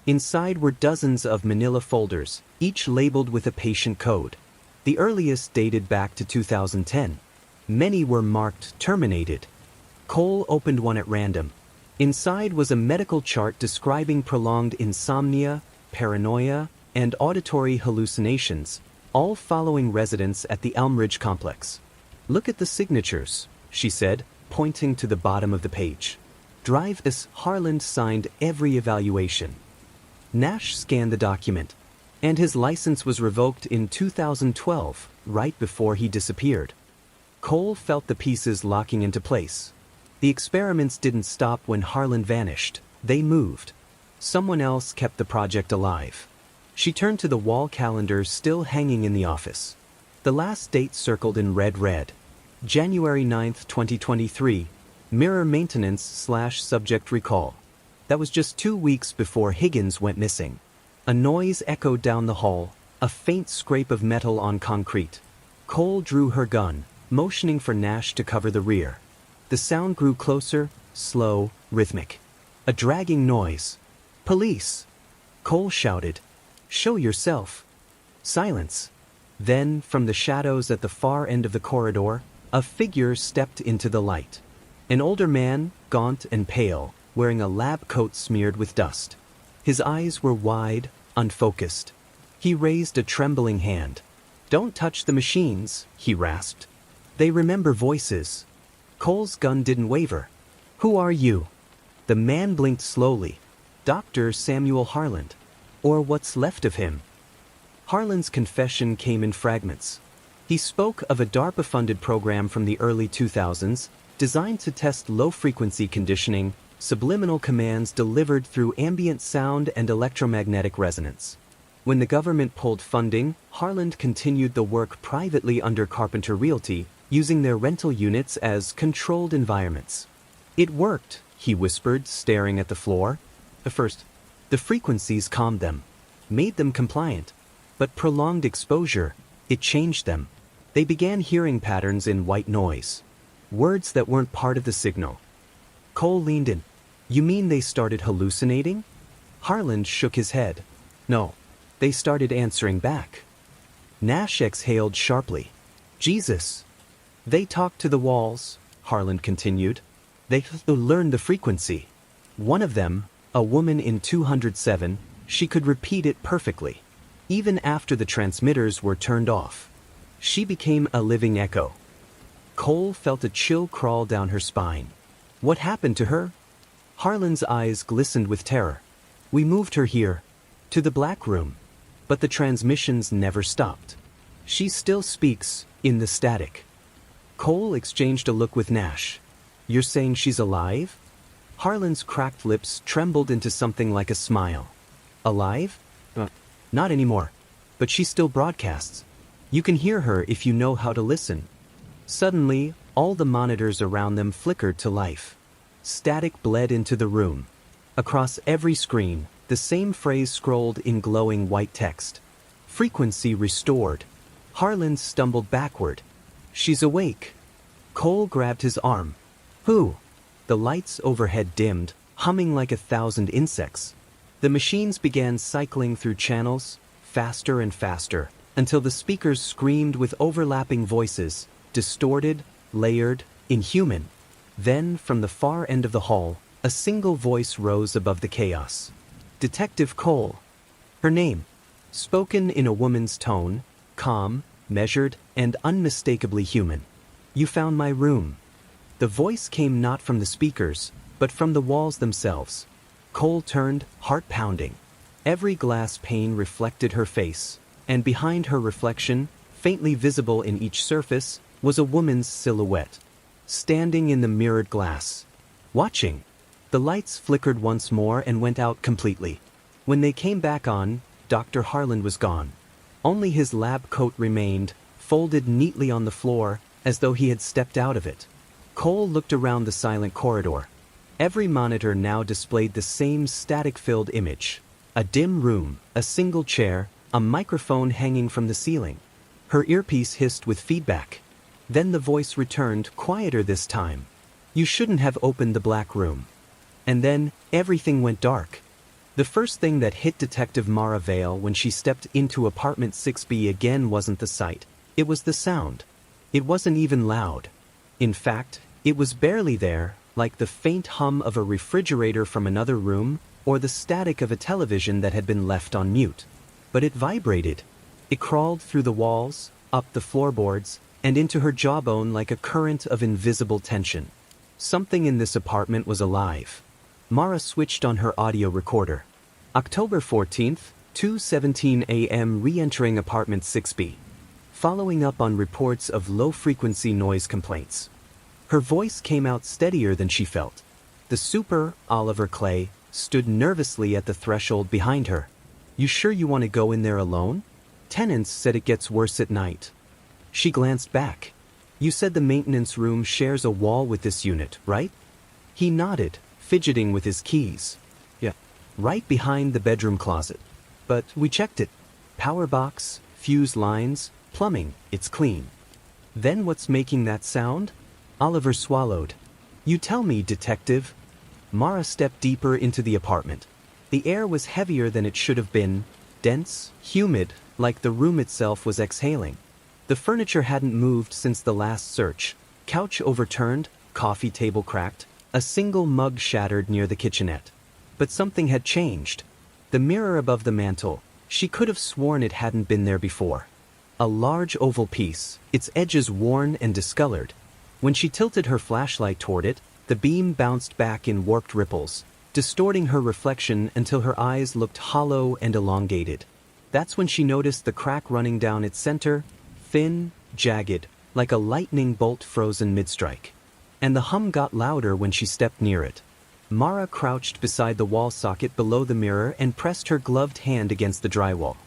Inside were dozens of manila folders, each labeled with a patient code. The earliest dated back to 2010. Many were marked terminated. Cole opened one at random. Inside was a medical chart describing prolonged insomnia, paranoia, and auditory hallucinations, all following residents at the Elmridge complex. Look at the signatures, she said, pointing to the bottom of the page. Drive-S Harland signed every evaluation. Nash scanned the document, and his license was revoked in 2012, right before he disappeared. Cole felt the pieces locking into place. The experiments didn't stop when Harland vanished, they moved. Someone else kept the project alive. She turned to the wall calendar still hanging in the office. The last date circled in red. January 9, 2023, mirror maintenance/subject recall. That was just 2 weeks before Higgins went missing. A noise echoed down the hall, a faint scrape of metal on concrete. Cole drew her gun, motioning for Nash to cover the rear. The sound grew closer, slow, rhythmic. A dragging noise. Police! Cole shouted. Show yourself. Silence. Then, from the shadows at the far end of the corridor, a figure stepped into the light. An older man, gaunt and pale, wearing a lab coat smeared with dust. His eyes were wide, unfocused. He raised a trembling hand. Don't touch the machines, he rasped. They remember voices. Cole's gun didn't waver. Who are you? The man blinked slowly. Dr. Samuel Harland. Or what's left of him. Harland's confession came in fragments. He spoke of a DARPA-funded program from the early 2000s, designed to test low-frequency conditioning, subliminal commands delivered through ambient sound and electromagnetic resonance. When the government pulled funding, Harland continued the work privately under Carpenter Realty, using their rental units as controlled environments. It worked, he whispered, staring at the floor. At first, the frequencies calmed them, made them compliant. But prolonged exposure, it changed them. They began hearing patterns in white noise. Words that weren't part of the signal. Cole leaned in. You mean they started hallucinating? Harland shook his head. No, they started answering back. Nash exhaled sharply. Jesus! They talked to the walls, Harland continued. They learned the frequency. One of them, a woman in 207, she could repeat it perfectly. Even after the transmitters were turned off. She became a living echo. Cole felt a chill crawl down her spine. What happened to her? Harland's eyes glistened with terror. We moved her here, to the black room. But the transmissions never stopped. She still speaks, in the static. Cole exchanged a look with Nash. You're saying she's alive? Harland's cracked lips trembled into something like a smile. Alive? Not anymore. But she still broadcasts. You can hear her if you know how to listen. Suddenly, all the monitors around them flickered to life. Static bled into the room. Across every screen, the same phrase scrolled in glowing white text. Frequency restored. Harland stumbled backward. She's awake. Cole grabbed his arm. Who? The lights overhead dimmed, humming like 1,000 insects. The machines began cycling through channels, faster and faster, until the speakers screamed with overlapping voices, distorted, layered, inhuman. Then, from the far end of the hall, A single voice rose above the chaos. Detective Cole. Her name, spoken in a woman's tone, calm, measured, and unmistakably human. You found my room. The voice came not from the speakers, but from the walls themselves. Cole turned, heart pounding. Every glass pane reflected her face, and behind her reflection, faintly visible in each surface, was a woman's silhouette, standing in the mirrored glass, watching. The lights flickered once more and went out completely. When they came back on, Dr. Harland was gone. Only his lab coat remained, folded neatly on the floor, as though he had stepped out of it. Cole looked around the silent corridor. Every monitor now displayed the same static-filled image. A dim room, a single chair, a microphone hanging from the ceiling. Her earpiece hissed with feedback. Then the voice returned, quieter this time. You shouldn't have opened the black room. And then, everything went dark. The first thing that hit Detective Mara Vale when she stepped into apartment 6B again wasn't the sight. It was the sound. It wasn't even loud. In fact, it was barely there, like the faint hum of a refrigerator from another room, or the static of a television that had been left on mute. But it vibrated. It crawled through the walls, up the floorboards, and into her jawbone like a current of invisible tension. Something in this apartment was alive. Mara switched on her audio recorder. October 14th, 2:17 a.m. re-entering apartment 6B. Following up on reports of low-frequency noise complaints. Her voice came out steadier than she felt. The super, Oliver Clay, stood nervously at the threshold behind her. You sure you want to go in there alone? Tenants said it gets worse at night. She glanced back. You said the maintenance room shares a wall with this unit, right? He nodded, fidgeting with his keys. Yeah. Right behind the bedroom closet. But we checked it. Power box, fuse lines, plumbing, it's clean. Then what's making that sound? Oliver swallowed. You tell me, detective. Mara stepped deeper into the apartment. The air was heavier than it should have been, dense, humid, like the room itself was exhaling. The furniture hadn't moved since the last search. Couch overturned, coffee table cracked, a single mug shattered near the kitchenette. But something had changed. The mirror above the mantel, she could have sworn it hadn't been there before. A large oval piece, its edges worn and discolored. When she tilted her flashlight toward it, the beam bounced back in warped ripples, distorting her reflection until her eyes looked hollow and elongated. That's when she noticed the crack running down its center, thin, jagged, like a lightning bolt frozen mid-strike. And the hum got louder when she stepped near it. Mara crouched beside the wall socket below the mirror and pressed her gloved hand against the drywall.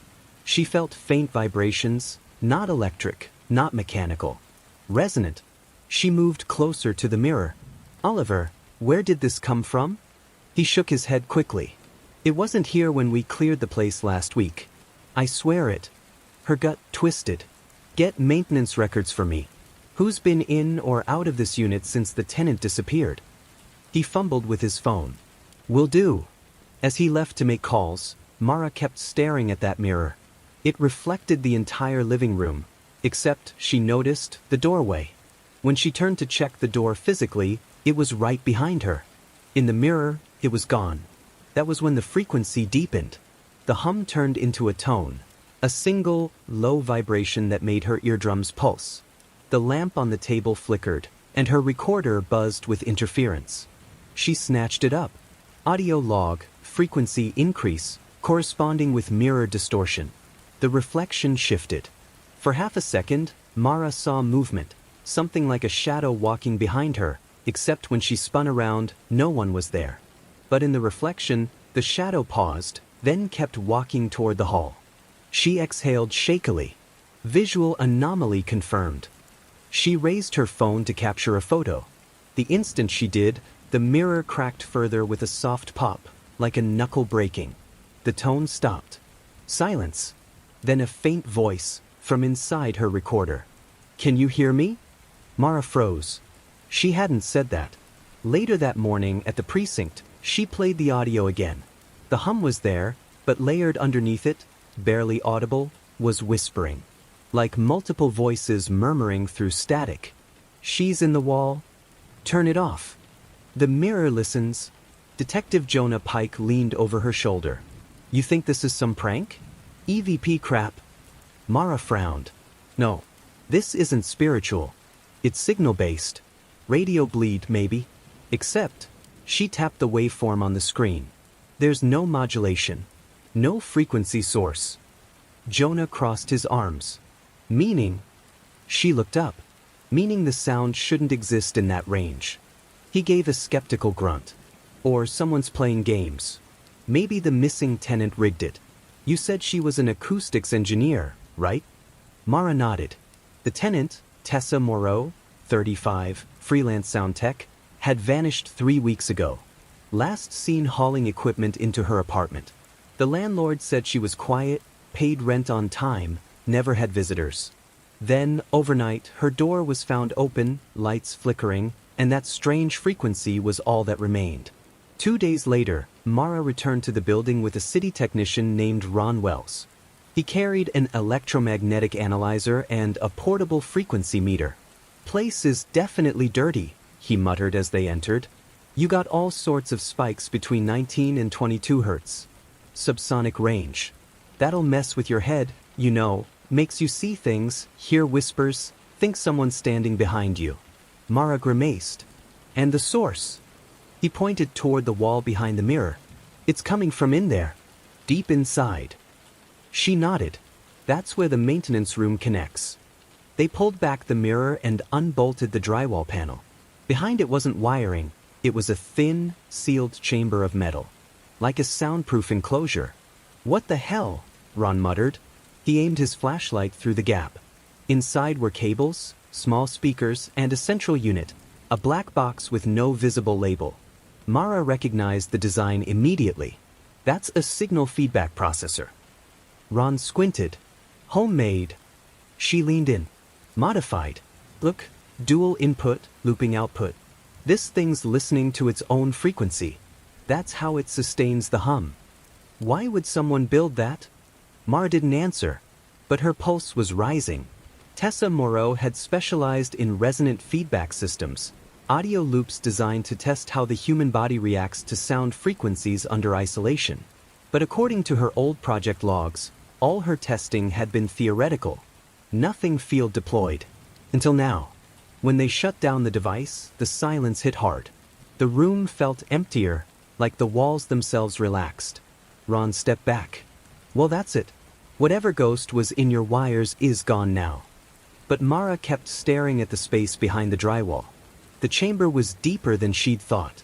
She felt faint vibrations, not electric, not mechanical. Resonant. She moved closer to the mirror. Oliver, where did this come from? He shook his head quickly. It wasn't here when we cleared the place last week. I swear it. Her gut twisted. Get maintenance records for me. Who's been in or out of this unit since the tenant disappeared? He fumbled with his phone. Will do. As he left to make calls, Mara kept staring at that mirror. It reflected the entire living room, except, she noticed, the doorway. When she turned to check the door physically, it was right behind her. In the mirror, it was gone. That was when the frequency deepened. The hum turned into a tone, a single, low vibration that made her eardrums pulse. The lamp on the table flickered, and her recorder buzzed with interference. She snatched it up. Audio log, frequency increase, corresponding with mirror distortion. The reflection shifted. For half a second, Mara saw movement, something like a shadow walking behind her, except when she spun around, no one was there. But in the reflection, the shadow paused, then kept walking toward the hall. She exhaled shakily. Visual anomaly confirmed. She raised her phone to capture a photo. The instant she did, the mirror cracked further with a soft pop, like a knuckle breaking. The tone stopped. Silence. Then a faint voice, from inside her recorder. Can you hear me? Mara froze. She hadn't said that. Later that morning at the precinct, she played the audio again. The hum was there, but layered underneath it, barely audible, was whispering. Like multiple voices murmuring through static. She's in the wall. Turn it off. The mirror listens. Detective Jonah Pike leaned over her shoulder. You think this is some prank? EVP crap? Mara frowned. No. This isn't spiritual. It's signal-based. Radio bleed, maybe. Except, she tapped the waveform on the screen. There's no modulation. No frequency source. Jonah crossed his arms. Meaning? She looked up. Meaning the sound shouldn't exist in that range. He gave a skeptical grunt. Or someone's playing games. Maybe the missing tenant rigged it. You said she was an acoustics engineer, right? Mara nodded. The tenant, Tessa Moreau, 35, freelance sound tech, had vanished 3 weeks ago. Last seen hauling equipment into her apartment. The landlord said she was quiet, paid rent on time, never had visitors. Then, overnight, her door was found open, lights flickering, and that strange frequency was all that remained. 2 days later, Mara returned to the building with a city technician named Ron Wells. He carried an electromagnetic analyzer and a portable frequency meter. Place is definitely dirty, he muttered as they entered. You got all sorts of spikes between 19 and 22 hertz. Subsonic range. That'll mess with your head, you know, makes you see things, hear whispers, think someone's standing behind you. Mara grimaced. And the source? He pointed toward the wall behind the mirror. It's coming from in there. Deep inside. She nodded. That's where the maintenance room connects. They pulled back the mirror and unbolted the drywall panel. Behind it wasn't wiring, it was a thin, sealed chamber of metal. Like a soundproof enclosure. What the hell? Ron muttered. He aimed his flashlight through the gap. Inside were cables, small speakers, and a central unit, a black box with no visible label. Mara recognized the design immediately. That's a signal feedback processor. Ron squinted. Homemade. She leaned in. Modified. Look, dual input, looping output. This thing's listening to its own frequency. That's how it sustains the hum. Why would someone build that? Mara didn't answer, but her pulse was rising. Tessa Moreau had specialized in resonant feedback systems, audio loops designed to test how the human body reacts to sound frequencies under isolation. But according to her old project logs, all her testing had been theoretical. Nothing field deployed. Until now. When they shut down the device, the silence hit hard. The room felt emptier, like the walls themselves relaxed. Ron stepped back. Well, that's it. Whatever ghost was in your wires is gone now. But Mara kept staring at the space behind the drywall. The chamber was deeper than she'd thought.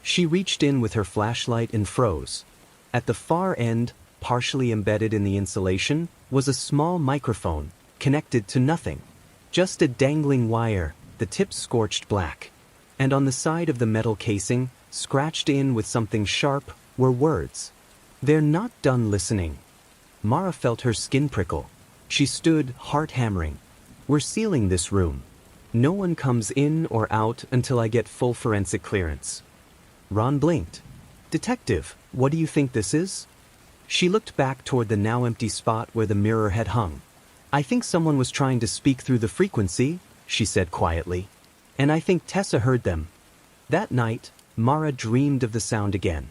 She reached in with her flashlight and froze. At the far end, partially embedded in the insulation, was a small microphone, connected to nothing. Just a dangling wire, the tip scorched black. And on the side of the metal casing, scratched in with something sharp, were words. They're not done listening. Mara felt her skin prickle. She stood, heart hammering. We're sealing this room. No one comes in or out until I get full forensic clearance. Ron blinked. Detective, what do you think this is? She looked back toward the now empty spot where the mirror had hung. I think someone was trying to speak through the frequency, she said quietly. And I think Tessa heard them. That night, Mara dreamed of the sound again.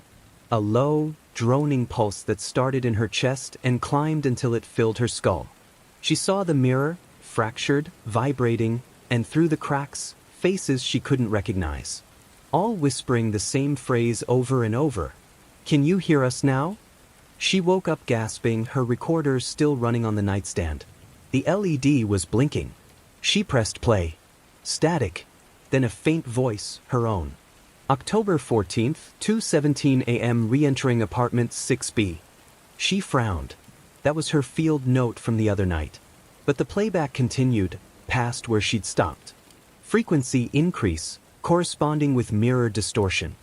A low, droning pulse that started in her chest and climbed until it filled her skull. She saw the mirror, fractured, vibrating, and through the cracks, faces she couldn't recognize. All whispering the same phrase over and over. Can you hear us now? She woke up gasping, her recorder still running on the nightstand. The LED was blinking. She pressed play. Static. Then a faint voice, her own. October 14th, 2:17 a.m. re-entering apartment 6B. She frowned. That was her field note from the other night. But the playback continued, past where she'd stopped. Frequency increase, corresponding with mirror distortion.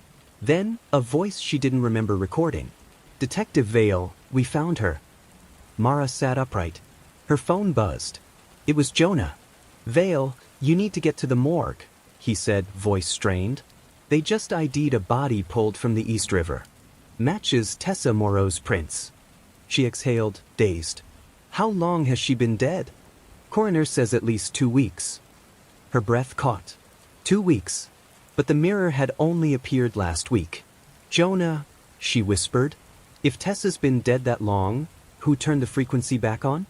Then, a voice she didn't remember recording. Detective Vale, we found her. Mara sat upright. Her phone buzzed. It was Jonah. Vale, you need to get to the morgue, he said, voice strained. They just ID'd a body pulled from the East River. Matches Tessa Moreau's prints. She exhaled, dazed. How long has she been dead? Coroner says at least 2 weeks. Her breath caught. 2 weeks. But the mirror had only appeared last week. Jonah, she whispered. If Tessa's been dead that long, who turned the frequency back on?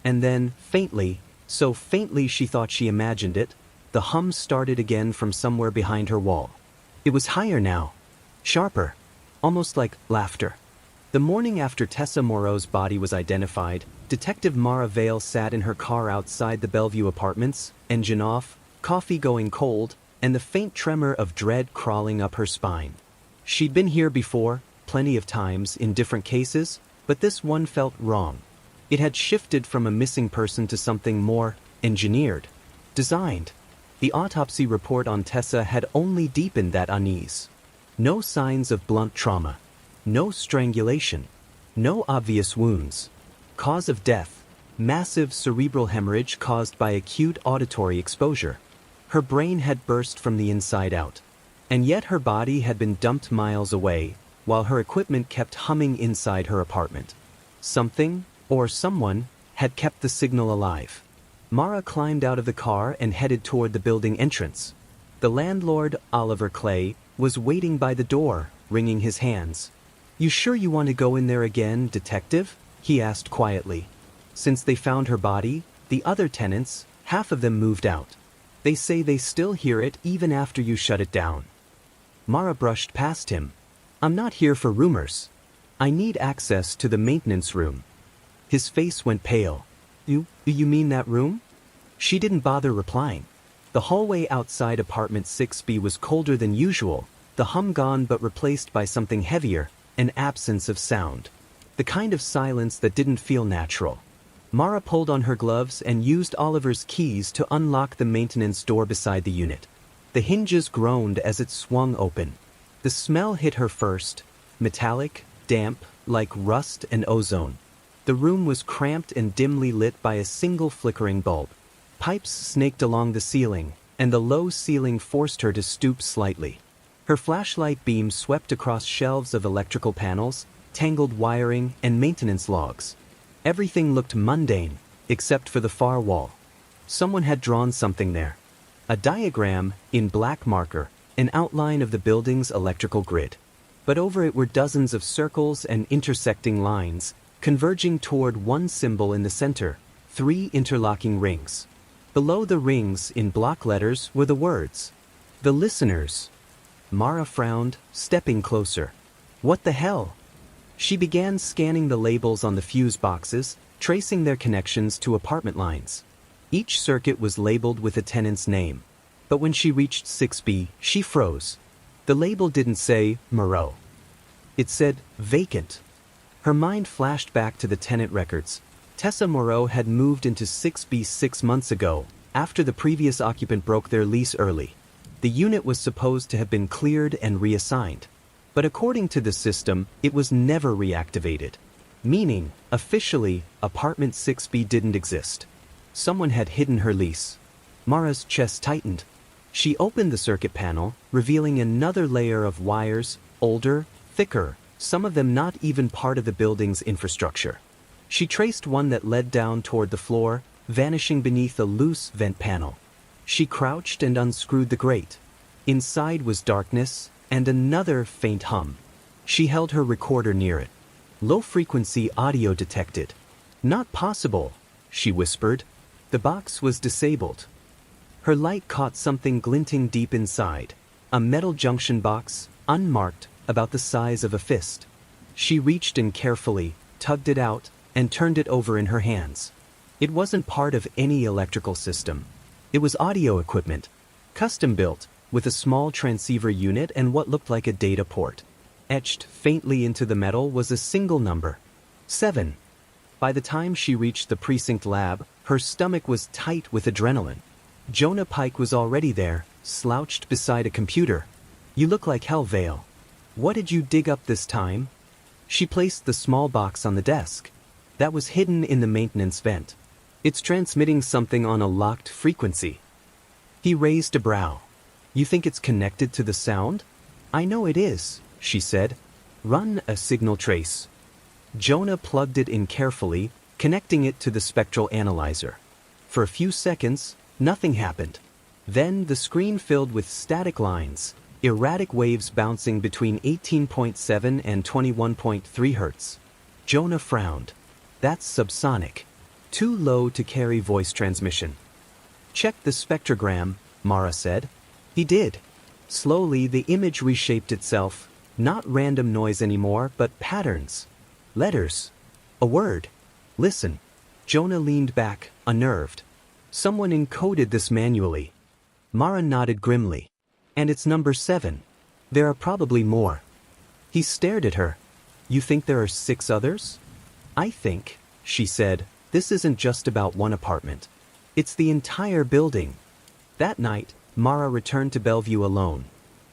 And then, faintly, so faintly she thought she imagined it, the hum started again from somewhere behind her wall. It was higher now. Sharper. Almost like laughter. The morning after Tessa Moreau's body was identified, Detective Mara Vale sat in her car outside the Bellevue apartments, engine off, coffee going cold, and the faint tremor of dread crawling up her spine. She'd been here before, plenty of times, in different cases, but this one felt wrong. It had shifted from a missing person to something more engineered, designed. The autopsy report on Tessa had only deepened that unease. No signs of blunt trauma. No strangulation. No obvious wounds. Cause of death: massive cerebral hemorrhage caused by acute auditory exposure. Her brain had burst from the inside out. And yet her body had been dumped miles away, while her equipment kept humming inside her apartment. Something, or someone, had kept the signal alive. Mara climbed out of the car and headed toward the building entrance. The landlord, Oliver Clay, was waiting by the door, wringing his hands. "You sure you want to go in there again, detective?" he asked quietly. Since they found her body, the other tenants, half of them moved out. They say they still hear it even after you shut it down. Mara brushed past him. "I'm not here for rumors. I need access to the maintenance room." His face went pale. You mean that room?" She didn't bother replying. The hallway outside apartment 6B was colder than usual, the hum gone but replaced by something heavier, an absence of sound. The kind of silence that didn't feel natural. Mara pulled on her gloves and used Oliver's keys to unlock the maintenance door beside the unit. The hinges groaned as it swung open. The smell hit her first, metallic, damp, like rust and ozone. The room was cramped and dimly lit by a single flickering bulb. Pipes snaked along the ceiling, and the low ceiling forced her to stoop slightly. Her flashlight beam swept across shelves of electrical panels, tangled wiring, and maintenance logs. Everything looked mundane, except for the far wall. Someone had drawn something there. A diagram, in black marker, an outline of the building's electrical grid. But over it were dozens of circles and intersecting lines, converging toward one symbol in the center, 3 interlocking rings. Below the rings, in block letters, were the words, "The Listeners." Mara frowned, stepping closer. What the hell? She began scanning the labels on the fuse boxes, tracing their connections to apartment lines. Each circuit was labeled with a tenant's name. But when she reached 6B, she froze. The label didn't say Moreau. It said vacant. Her mind flashed back to the tenant records. Tessa Moreau had moved into 6B 6 months ago, after the previous occupant broke their lease early. The unit was supposed to have been cleared and reassigned. But according to the system, it was never reactivated. Meaning, officially, apartment 6B didn't exist. Someone had hidden her lease. Mara's chest tightened. She opened the circuit panel, revealing another layer of wires, older, thicker, some of them not even part of the building's infrastructure. She traced one that led down toward the floor, vanishing beneath a loose vent panel. She crouched and unscrewed the grate. Inside was darkness, and another faint hum. She held her recorder near it. Low-frequency audio detected. "Not possible," she whispered. The box was disabled. Her light caught something glinting deep inside. A metal junction box, unmarked, about the size of a fist. She reached in carefully, tugged it out, and turned it over in her hands. It wasn't part of any electrical system. It was audio equipment, custom-built, with a small transceiver unit and what looked like a data port. Etched faintly into the metal was a single number. 7. By the time she reached the precinct lab, her stomach was tight with adrenaline. Jonah Pike was already there, slouched beside a computer. "You look like hell, Vale. What did you dig up this time?" She placed the small box on the desk. That was hidden in the maintenance vent. "It's transmitting something on a locked frequency." He raised a brow. "You think it's connected to the sound?" "I know it is," she said. "Run a signal trace." Jonah plugged it in carefully, connecting it to the spectral analyzer. For a few seconds, nothing happened. Then the screen filled with static lines, erratic waves bouncing between 18.7 and 21.3 Hz. Jonah frowned. That's subsonic. Too low to carry voice transmission. Check the spectrogram, Mara said. He did. Slowly the image reshaped itself, not random noise anymore, but patterns. Letters. A word. Listen. Jonah leaned back, unnerved. Someone encoded this manually. Mara nodded grimly. And it's number 7. There are probably more. He stared at her. You think there are 6 others? I think, she said, this isn't just about one apartment. It's the entire building. That night, Mara returned to Bellevue alone.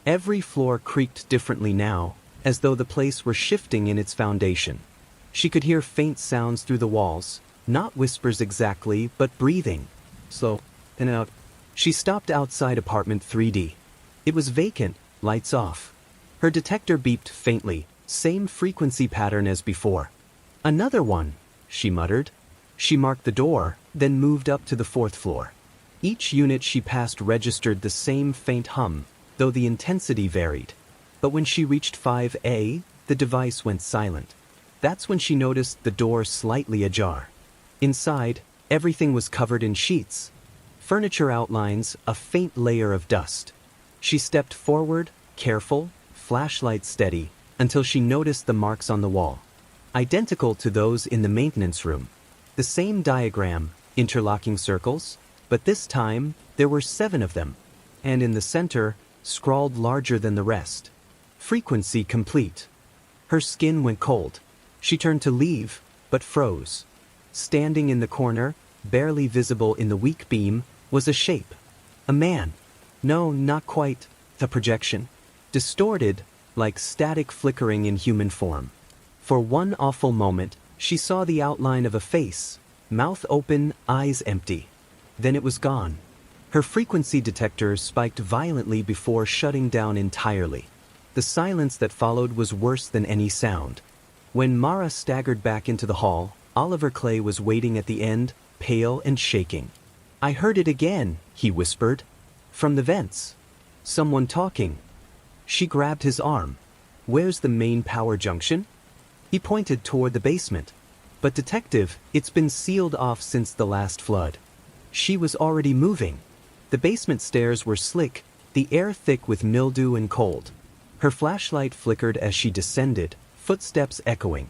Every floor creaked differently now, as though the place were shifting in its foundation. She could hear faint sounds through the walls, not whispers exactly, but breathing. Slow, in and out. She stopped outside apartment 3D. It was vacant, lights off. Her detector beeped faintly, same frequency pattern as before. Another one, she muttered. She marked the door, then moved up to the 4th floor. Each unit she passed registered the same faint hum, though the intensity varied. But when she reached 5A, the device went silent. That's when she noticed the door slightly ajar. Inside, everything was covered in sheets. Furniture outlines, a faint layer of dust. She stepped forward, careful, flashlight steady, until she noticed the marks on the wall. Identical to those in the maintenance room. The same diagram, interlocking circles, but this time there were 7 of them. And in the center, scrawled larger than the rest. Frequency complete. Her skin went cold. She turned to leave, but froze. Standing in the corner, barely visible in the weak beam, was a shape. A man. No, not quite. The projection. Distorted, like static flickering in human form. For one awful moment, she saw the outline of a face, mouth open, eyes empty. Then it was gone. Her frequency detector spiked violently before shutting down entirely. The silence that followed was worse than any sound. When Mara staggered back into the hall, Oliver Clay was waiting at the end, pale and shaking. I heard it again, he whispered. From the vents. Someone talking. She grabbed his arm. Where's the main power junction? He pointed toward the basement. But detective, it's been sealed off since the last flood. She was already moving. The basement stairs were slick, the air thick with mildew and cold. Her flashlight flickered as she descended, footsteps echoing.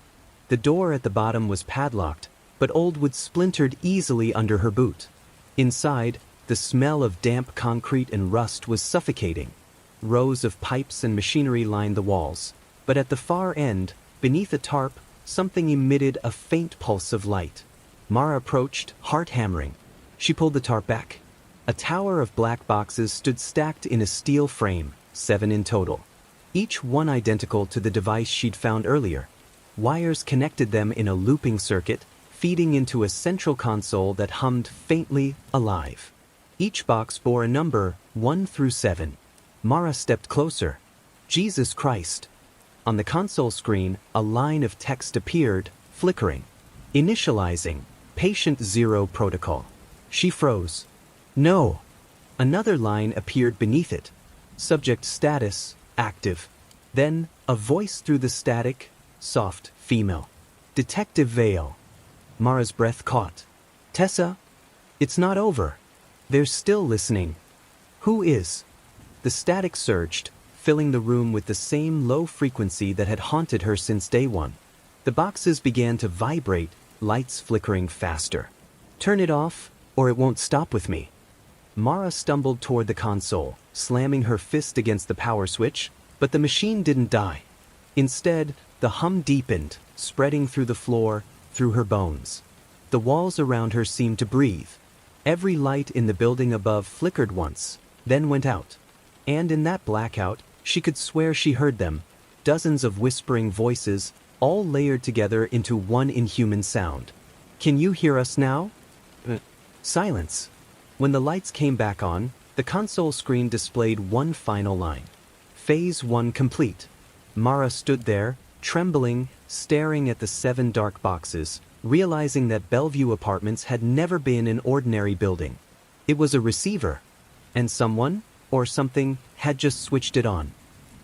The door at the bottom was padlocked, but old wood splintered easily under her boot. Inside, the smell of damp concrete and rust was suffocating. Rows of pipes and machinery lined the walls, but at the far end, beneath a tarp, something emitted a faint pulse of light. Mara approached, heart hammering. She pulled the tarp back. A tower of black boxes stood stacked in a steel frame, 7 in total. Each one identical to the device she'd found earlier. Wires connected them in a looping circuit, feeding into a central console that hummed faintly, alive. Each box bore a number, 1 through 7. Mara stepped closer. Jesus Christ. On the console screen, a line of text appeared, flickering. Initializing. Patient 0 protocol. She froze. No. Another line appeared beneath it. Subject status, active. Then, a voice through the static, soft, female. Detective Vale. Mara's breath caught. Tessa? It's not over. They're still listening. Who is? The static surged, filling the room with the same low frequency that had haunted her since day one. The boxes began to vibrate, lights flickering faster. Turn it off, or it won't stop with me. Mara stumbled toward the console, slamming her fist against the power switch, but the machine didn't die. Instead, the hum deepened, spreading through the floor, through her bones. The walls around her seemed to breathe. Every light in the building above flickered once, then went out. And in that blackout, she could swear she heard them, dozens of whispering voices, all layered together into one inhuman sound. Can you hear us now? Silence. When the lights came back on, the console screen displayed one final line. Phase 1 complete. Mara stood there, trembling, staring at the 7 dark boxes, realizing that Bellevue Apartments had never been an ordinary building. It was a receiver. And someone? or something, had just switched it on.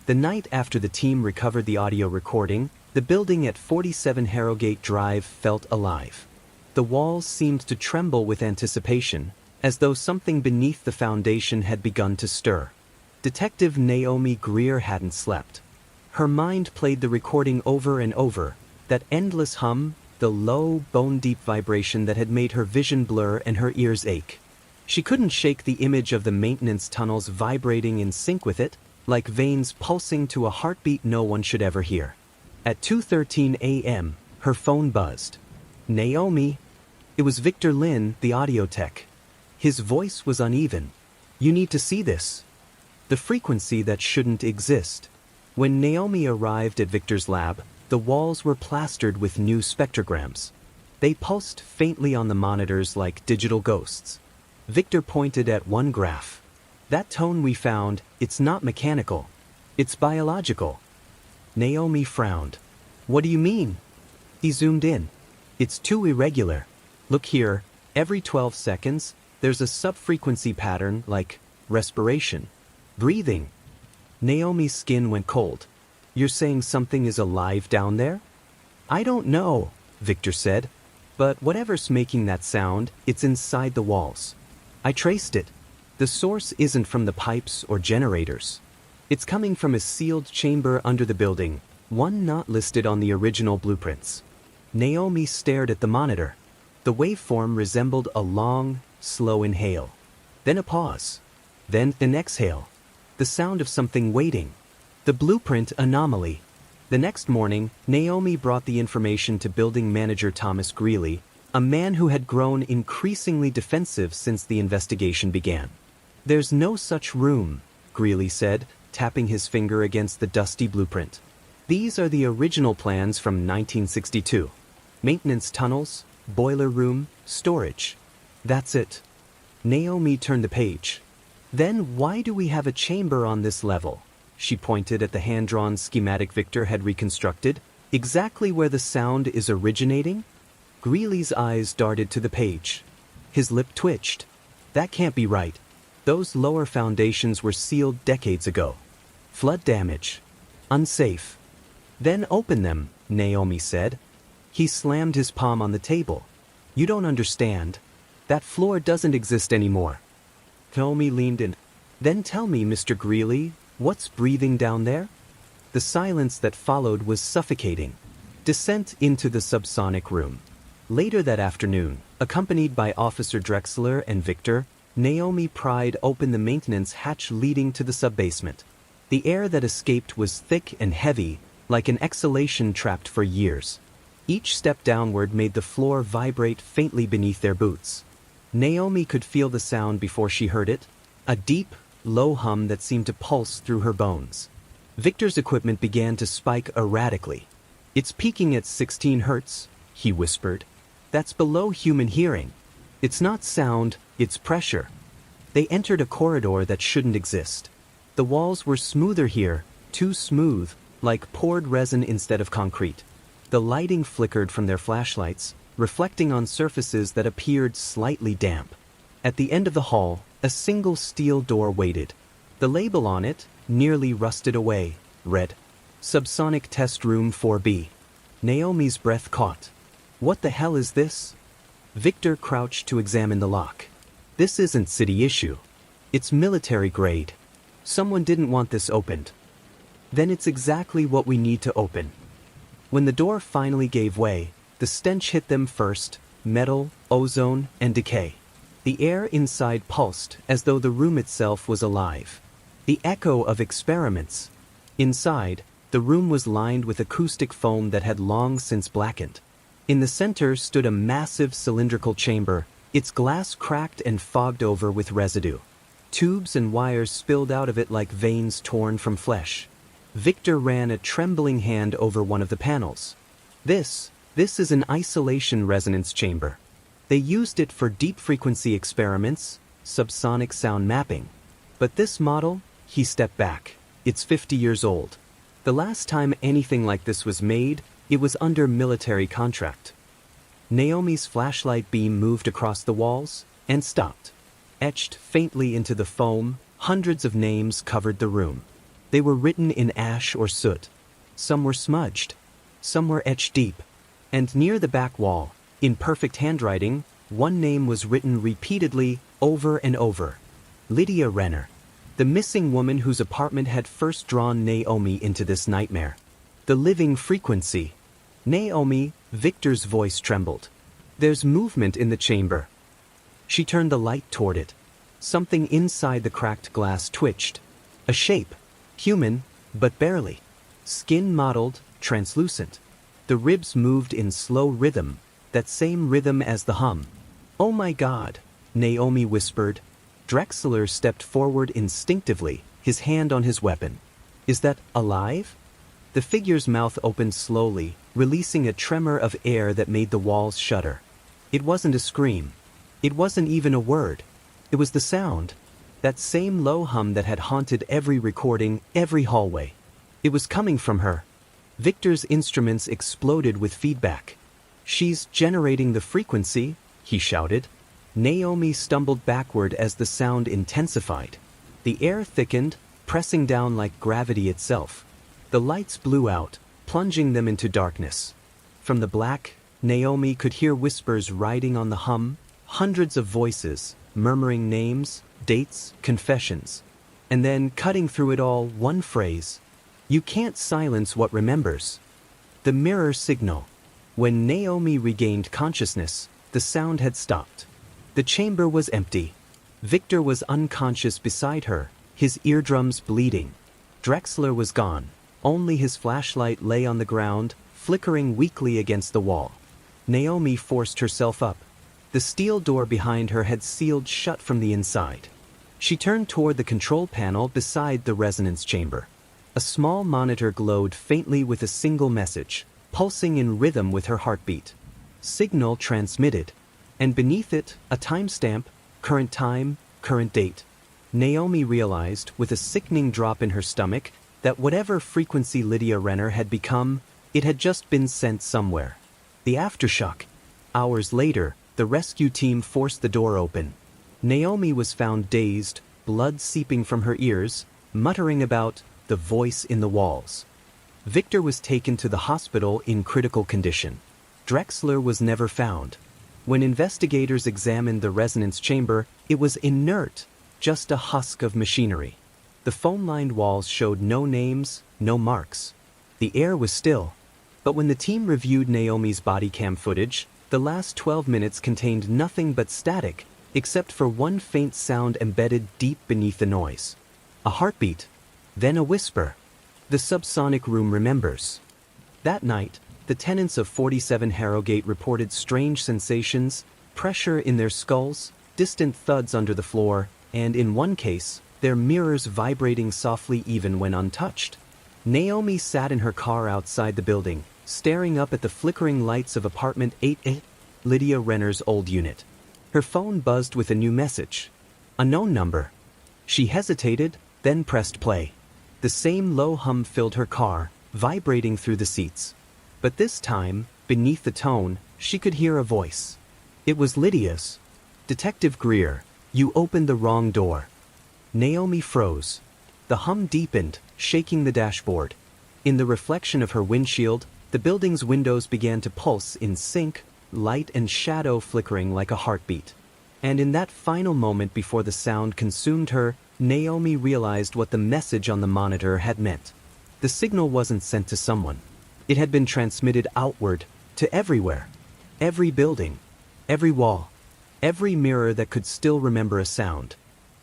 The night after the team recovered the audio recording, the building at 47 Harrogate Drive felt alive. The walls seemed to tremble with anticipation, as though something beneath the foundation had begun to stir. Detective Naomi Greer hadn't slept. Her mind played the recording over and over, that endless hum, the low, bone-deep vibration that had made her vision blur and her ears ache. She couldn't shake the image of the maintenance tunnels vibrating in sync with it, like veins pulsing to a heartbeat no one should ever hear. At 2:13 a.m., her phone buzzed. "Naomi." It was Victor Lin, the audio tech. His voice was uneven. "You need to see this." The frequency that shouldn't exist. When Naomi arrived at Victor's lab, the walls were plastered with new spectrograms. They pulsed faintly on the monitors like digital ghosts. Victor pointed at one graph. "That tone we found, it's not mechanical. It's biological." Naomi frowned. "What do you mean?" He zoomed in. "It's too irregular. Look here, every 12 seconds, there's a sub-frequency pattern like respiration, breathing." Naomi's skin went cold. "You're saying something is alive down there?" "I don't know," Victor said. "But whatever's making that sound, it's inside the walls. I traced it. The source isn't from the pipes or generators. It's coming from a sealed chamber under the building, one not listed on the original blueprints." Naomi stared at the monitor. The waveform resembled a long, slow inhale. Then a pause. Then an exhale. The sound of something waiting. The blueprint anomaly. The next morning, Naomi brought the information to building manager Thomas Greeley, a man who had grown increasingly defensive since the investigation began. "There's no such room," Greeley said, tapping his finger against the dusty blueprint. "These are the original plans from 1962. Maintenance tunnels, boiler room, storage. That's it." Naomi turned the page. "Then why do we have a chamber on this level?" She pointed at the hand-drawn schematic Victor had reconstructed, "exactly where the sound is originating." Greeley's eyes darted to the page. His lip twitched. "That can't be right. Those lower foundations were sealed decades ago. Flood damage. Unsafe." "Then open them," Naomi said. He slammed his palm on the table. "You don't understand. That floor doesn't exist anymore." Naomi leaned in. "Then tell me, Mr. Greeley, what's breathing down there?" The silence that followed was suffocating. Descent into the subsonic room. Later that afternoon, accompanied by Officer Drexler and Victor, Naomi pried open the maintenance hatch leading to the subbasement. The air that escaped was thick and heavy, like an exhalation trapped for years. Each step downward made the floor vibrate faintly beneath their boots. Naomi could feel the sound before she heard it, a deep, low hum that seemed to pulse through her bones. Victor's equipment began to spike erratically. "It's peaking at 16 hertz, he whispered. "That's below human hearing. It's not sound, it's pressure." They entered a corridor that shouldn't exist. The walls were smoother here, too smooth, like poured resin instead of concrete. The lighting flickered from their flashlights, reflecting on surfaces that appeared slightly damp. At the end of the hall, a single steel door waited. The label on it, nearly rusted away, read, "Subsonic Test Room 4B." Naomi's breath caught. "What the hell is this?" Victor crouched to examine the lock. "This isn't city issue. It's military grade. Someone didn't want this opened." "Then it's exactly what we need to open." When the door finally gave way, the stench hit them first: metal, ozone, and decay. The air inside pulsed as though the room itself was alive. The echo of experiments. Inside, the room was lined with acoustic foam that had long since blackened. In the center stood a massive cylindrical chamber, its glass cracked and fogged over with residue. Tubes and wires spilled out of it like veins torn from flesh. Victor ran a trembling hand over one of the panels. This is an isolation resonance chamber. They used it for deep-frequency experiments, subsonic sound mapping. But this model, he stepped back. It's 50 years old. The last time anything like this was made, it was under military contract. Naomi's flashlight beam moved across the walls and stopped. Etched faintly into the foam, Hundreds of names covered the room. They were written in ash or soot. Some were smudged. Some were etched deep. And near the back wall, in perfect handwriting, one name was written repeatedly, over and over. Lydia Renner. The missing woman whose apartment had first drawn Naomi into this nightmare. The living frequency. Naomi, Victor's voice trembled. There's movement in the chamber. She turned the light toward it. Something inside the cracked glass twitched. A shape. Human, but barely. Skin mottled, translucent. The ribs moved in slow rhythm, that same rhythm as the hum. "Oh my God," Naomi whispered. Drexler stepped forward instinctively, his hand on his weapon. "Is that alive?" The figure's mouth opened slowly, releasing a tremor of air that made the walls shudder. It wasn't a scream. It wasn't even a word. It was the sound. That same low hum that had haunted every recording, every hallway. It was coming from her. Victor's instruments exploded with feedback. "She's generating the frequency," he shouted. Naomi stumbled backward as the sound intensified. The air thickened, pressing down like gravity itself. The lights blew out, plunging them into darkness. From the black, Naomi could hear whispers riding on the hum, hundreds of voices, murmuring names, dates, confessions. And then, cutting through it all, one phrase. "You can't silence what remembers." The mirror signal. When Naomi regained consciousness, the sound had stopped. The chamber was empty. Victor was unconscious beside her, his eardrums bleeding. Drexler was gone. Only his flashlight lay on the ground, flickering weakly against the wall. Naomi forced herself up. The steel door behind her had sealed shut from the inside. She turned toward the control panel beside the resonance chamber. A small monitor glowed faintly with a single message, pulsing in rhythm with her heartbeat. Signal transmitted. And beneath it, a timestamp, current time, current date. Naomi realized, with a sickening drop in her stomach, that whatever frequency Lydia Renner had become, it had just been sent somewhere. The aftershock. Hours later, the rescue team forced the door open. Naomi was found dazed, blood seeping from her ears, muttering about the voice in the walls. Victor was taken to the hospital in critical condition. Drexler was never found. When investigators examined the resonance chamber, it was inert, just a husk of machinery. The foam-lined walls showed no names, no marks. The air was still. But when the team reviewed Naomi's body cam footage, the last 12 minutes contained nothing but static, except for one faint sound embedded deep beneath the noise. A heartbeat. Then a whisper. The subsonic room remembers. That night, the tenants of 47 Harrogate reported strange sensations, pressure in their skulls, distant thuds under the floor, and in one case, their mirrors vibrating softly even when untouched. Naomi sat in her car outside the building, staring up at the flickering lights of apartment 8A, Lydia Renner's old unit. Her phone buzzed with a new message. A known number. She hesitated, then pressed play. The same low hum filled her car, vibrating through the seats. But this time, beneath the tone, she could hear a voice. It was Lydia's. "Detective Greer, you opened the wrong door." Naomi froze. The hum deepened, shaking the dashboard. In the reflection of her windshield, the building's windows began to pulse in sync, light and shadow flickering like a heartbeat. And in that final moment before the sound consumed her, Naomi realized what the message on the monitor had meant. The signal wasn't sent to someone. It had been transmitted outward, to everywhere. Every building, every wall, every mirror that could still remember a sound.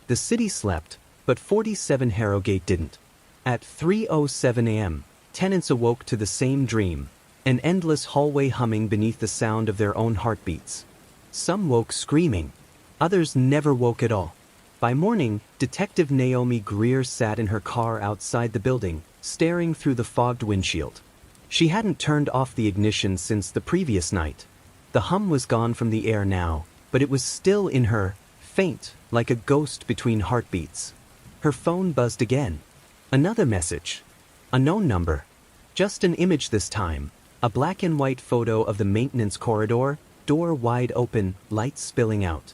The city slept, but 47 Harrogate didn't. At 3:07 a.m., tenants awoke to the same dream, an endless hallway humming beneath the sound of their own heartbeats. Some woke screaming. Others never woke at all. By morning, Detective Naomi Greer sat in her car outside the building, staring through the fogged windshield. She hadn't turned off the ignition since the previous night. The hum was gone from the air now, but it was still in her, faint, like a ghost between heartbeats. Her phone buzzed again. Another message. A known number. Just an image this time. A black and white photo of the maintenance corridor, door wide open, lights spilling out.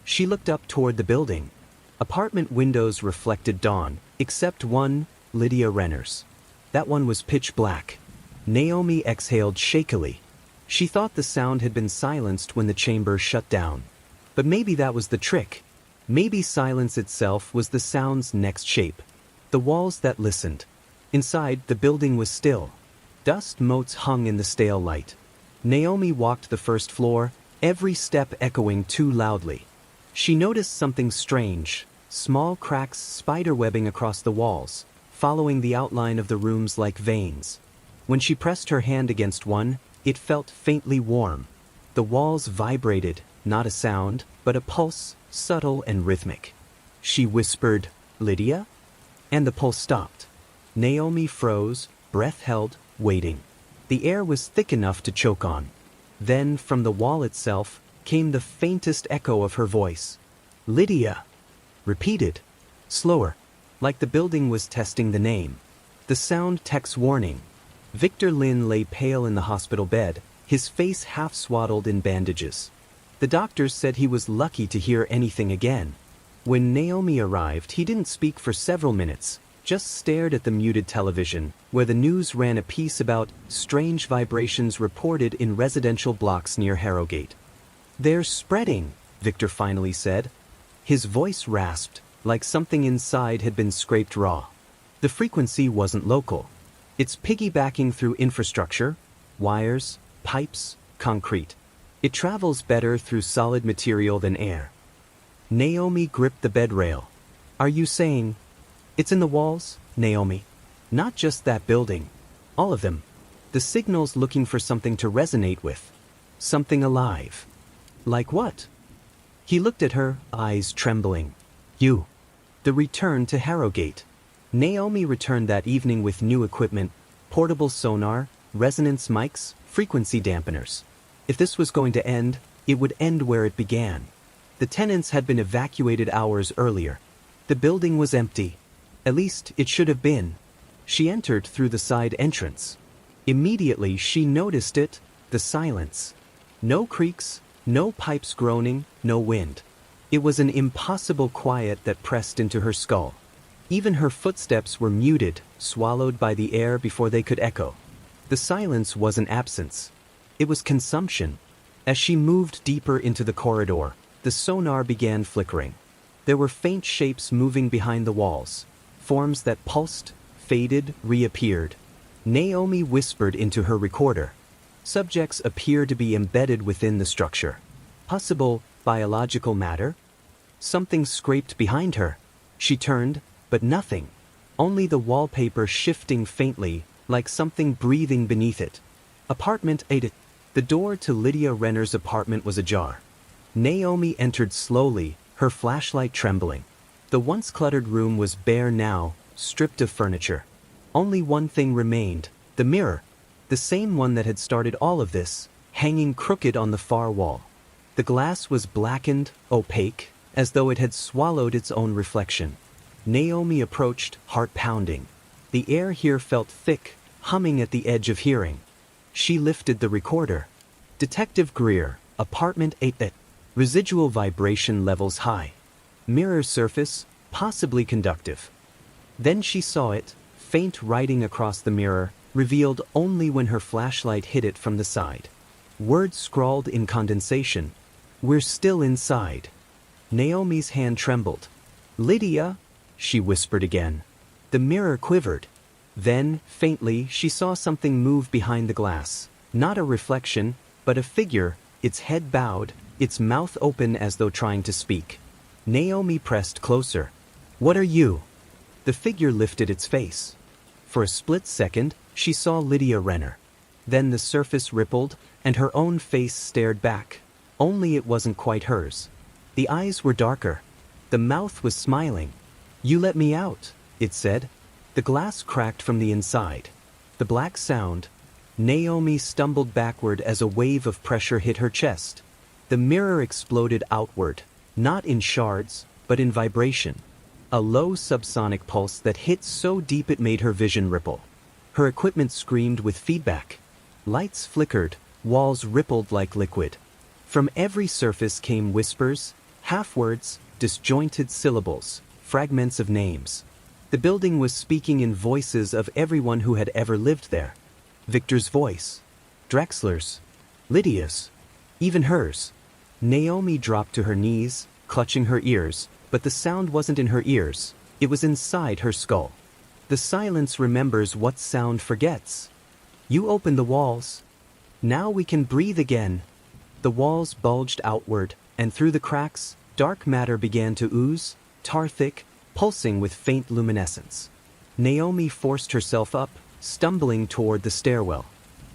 She looked up toward the building. Apartment windows reflected dawn, except one, Lydia Renner's. That one was pitch black. Naomi exhaled shakily. She thought the sound had been silenced when the chamber shut down. But maybe that was the trick. Maybe silence itself was the sound's next shape. The walls that listened. Inside, the building was still. Dust motes hung in the stale light. Naomi walked the first floor, every step echoing too loudly. She noticed something strange, small cracks spiderwebbing across the walls, following the outline of the rooms like veins. When she pressed her hand against one, it felt faintly warm. The walls vibrated, not a sound, but a pulse, subtle and rhythmic. She whispered, "Lydia?" And the pulse stopped. Naomi froze, breath held, waiting. The air was thick enough to choke on. Then, from the wall itself, came the faintest echo of her voice. "Lydia!" Repeated. Slower, like the building was testing the name. The sound text warning. Victor Lin lay pale in the hospital bed, his face half swaddled in bandages. The doctors said he was lucky to hear anything again. When Naomi arrived, he didn't speak for several minutes, just stared at the muted television, where the news ran a piece about strange vibrations reported in residential blocks near Harrogate. "They're spreading," Victor finally said. His voice rasped, like something inside had been scraped raw. The frequency wasn't local. It's piggybacking through infrastructure, wires, pipes, concrete. It travels better through solid material than air. Naomi gripped the bed rail. "Are you saying it's in the walls, Naomi? Not just that building. All of them. The signal's looking for something to resonate with. Something alive." "Like what?" He looked at her, eyes trembling. "You." The return to Harrogate. Naomi returned that evening with new equipment, portable sonar, resonance mics, frequency dampeners. If this was going to end, it would end where it began. The tenants had been evacuated hours earlier. The building was empty. At least, it should have been. She entered through the side entrance. Immediately, she noticed it, the silence. No creaks, no pipes groaning, no wind. It was an impossible quiet that pressed into her skull. Even her footsteps were muted, swallowed by the air before they could echo. The silence wasn't absence. It was consumption. As she moved deeper into the corridor, the sonar began flickering. There were faint shapes moving behind the walls, forms that pulsed, faded, reappeared. Naomi whispered into her recorder. Subjects appeared to be embedded within the structure. Possible biological matter? Something scraped behind her. She turned, but nothing. Only the wallpaper shifting faintly, like something breathing beneath it. Apartment 8. The door to Lydia Renner's apartment was ajar. Naomi entered slowly, her flashlight trembling. The once cluttered room was bare now, stripped of furniture. Only one thing remained, the mirror. The same one that had started all of this, hanging crooked on the far wall. The glass was blackened, opaque, as though it had swallowed its own reflection. Naomi approached, heart pounding. The air here felt thick, humming at the edge of hearing. She lifted the recorder. Detective Greer, apartment 8. Residual vibration levels high. Mirror surface, possibly conductive. Then she saw it, faint writing across the mirror, revealed only when her flashlight hit it from the side. Words scrawled in condensation. "We're still inside." Naomi's hand trembled. "Lydia," she whispered again. The mirror quivered. Then, faintly, she saw something move behind the glass. Not a reflection, but a figure, its head bowed, its mouth open as though trying to speak. Naomi pressed closer. "What are you?" The figure lifted its face. For a split second, she saw Lydia Renner. Then the surface rippled, and her own face stared back. Only it wasn't quite hers. The eyes were darker. The mouth was smiling. "You let me out," it said. The glass cracked from the inside. The black sound. Naomi stumbled backward as a wave of pressure hit her chest. The mirror exploded outward, not in shards, but in vibration. A low subsonic pulse that hit so deep it made her vision ripple. Her equipment screamed with feedback. Lights flickered, walls rippled like liquid. From every surface came whispers, Half-words, disjointed syllables, fragments of names. The building was speaking in voices of everyone who had ever lived there. Victor's voice, Drexler's, Lydia's, even hers. Naomi dropped to her knees, clutching her ears, but the sound wasn't in her ears, it was inside her skull. The silence remembers what sound forgets. You opened the walls. Now we can breathe again. The walls bulged outward, and through the cracks, dark matter began to ooze, tar-thick, pulsing with faint luminescence. Naomi forced herself up, stumbling toward the stairwell.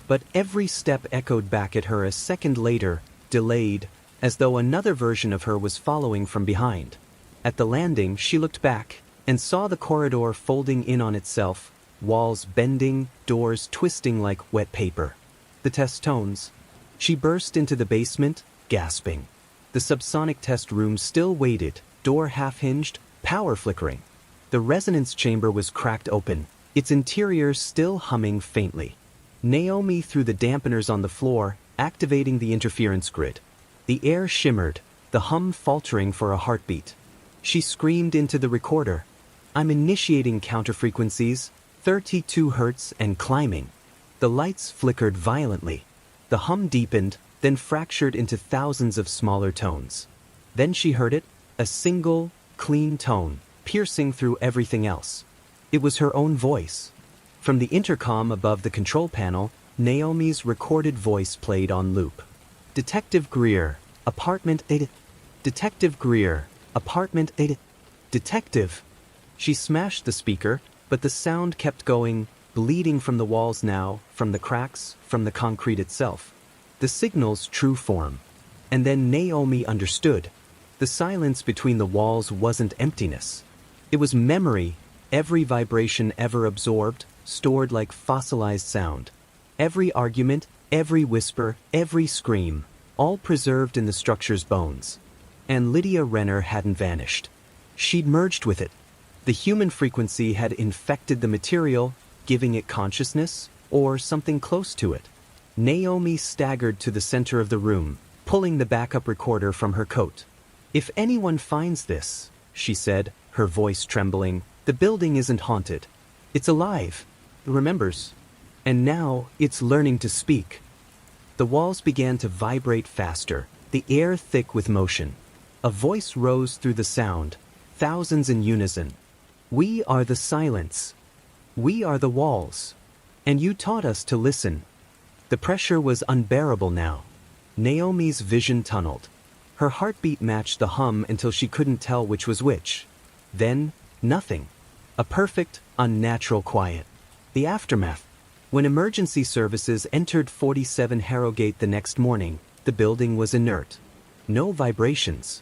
But every step echoed back at her a second later, delayed, as though another version of her was following from behind. At the landing, she looked back, and saw the corridor folding in on itself, walls bending, doors twisting like wet paper. The test tones. She burst into the basement, gasping. The subsonic test room still waited, door half-hinged, power flickering. The resonance chamber was cracked open, its interior still humming faintly. Naomi threw the dampeners on the floor, activating the interference grid. The air shimmered, the hum faltering for a heartbeat. She screamed into the recorder. I'm initiating counterfrequencies, 32 Hz and climbing. The lights flickered violently. The hum deepened, then fractured into thousands of smaller tones. Then she heard it, a single, clean tone, piercing through everything else. It was her own voice. From the intercom above the control panel, Naomi's recorded voice played on loop. Detective Greer, apartment 8. Detective Greer, apartment 8. Detective. She smashed the speaker, but the sound kept going, bleeding from the walls now, from the cracks, from the concrete itself. The signal's true form. And then Naomi understood. The silence between the walls wasn't emptiness. It was memory, every vibration ever absorbed, stored like fossilized sound. Every argument, every whisper, every scream, all preserved in the structure's bones. And Lydia Renner hadn't vanished. She'd merged with it. The human frequency had infected the material, giving it consciousness, or something close to it. Naomi staggered to the center of the room, pulling the backup recorder from her coat. If anyone finds this, she said, her voice trembling, the building isn't haunted. It's alive. It remembers. And now, it's learning to speak. The walls began to vibrate faster, the air thick with motion. A voice rose through the sound, thousands in unison. We are the silence. We are the walls. And you taught us to listen. The pressure was unbearable now. Naomi's vision tunneled. Her heartbeat matched the hum until she couldn't tell which was which. Then, nothing. A perfect, unnatural quiet. The aftermath. When emergency services entered 47 Harrogate the next morning, the building was inert. No vibrations.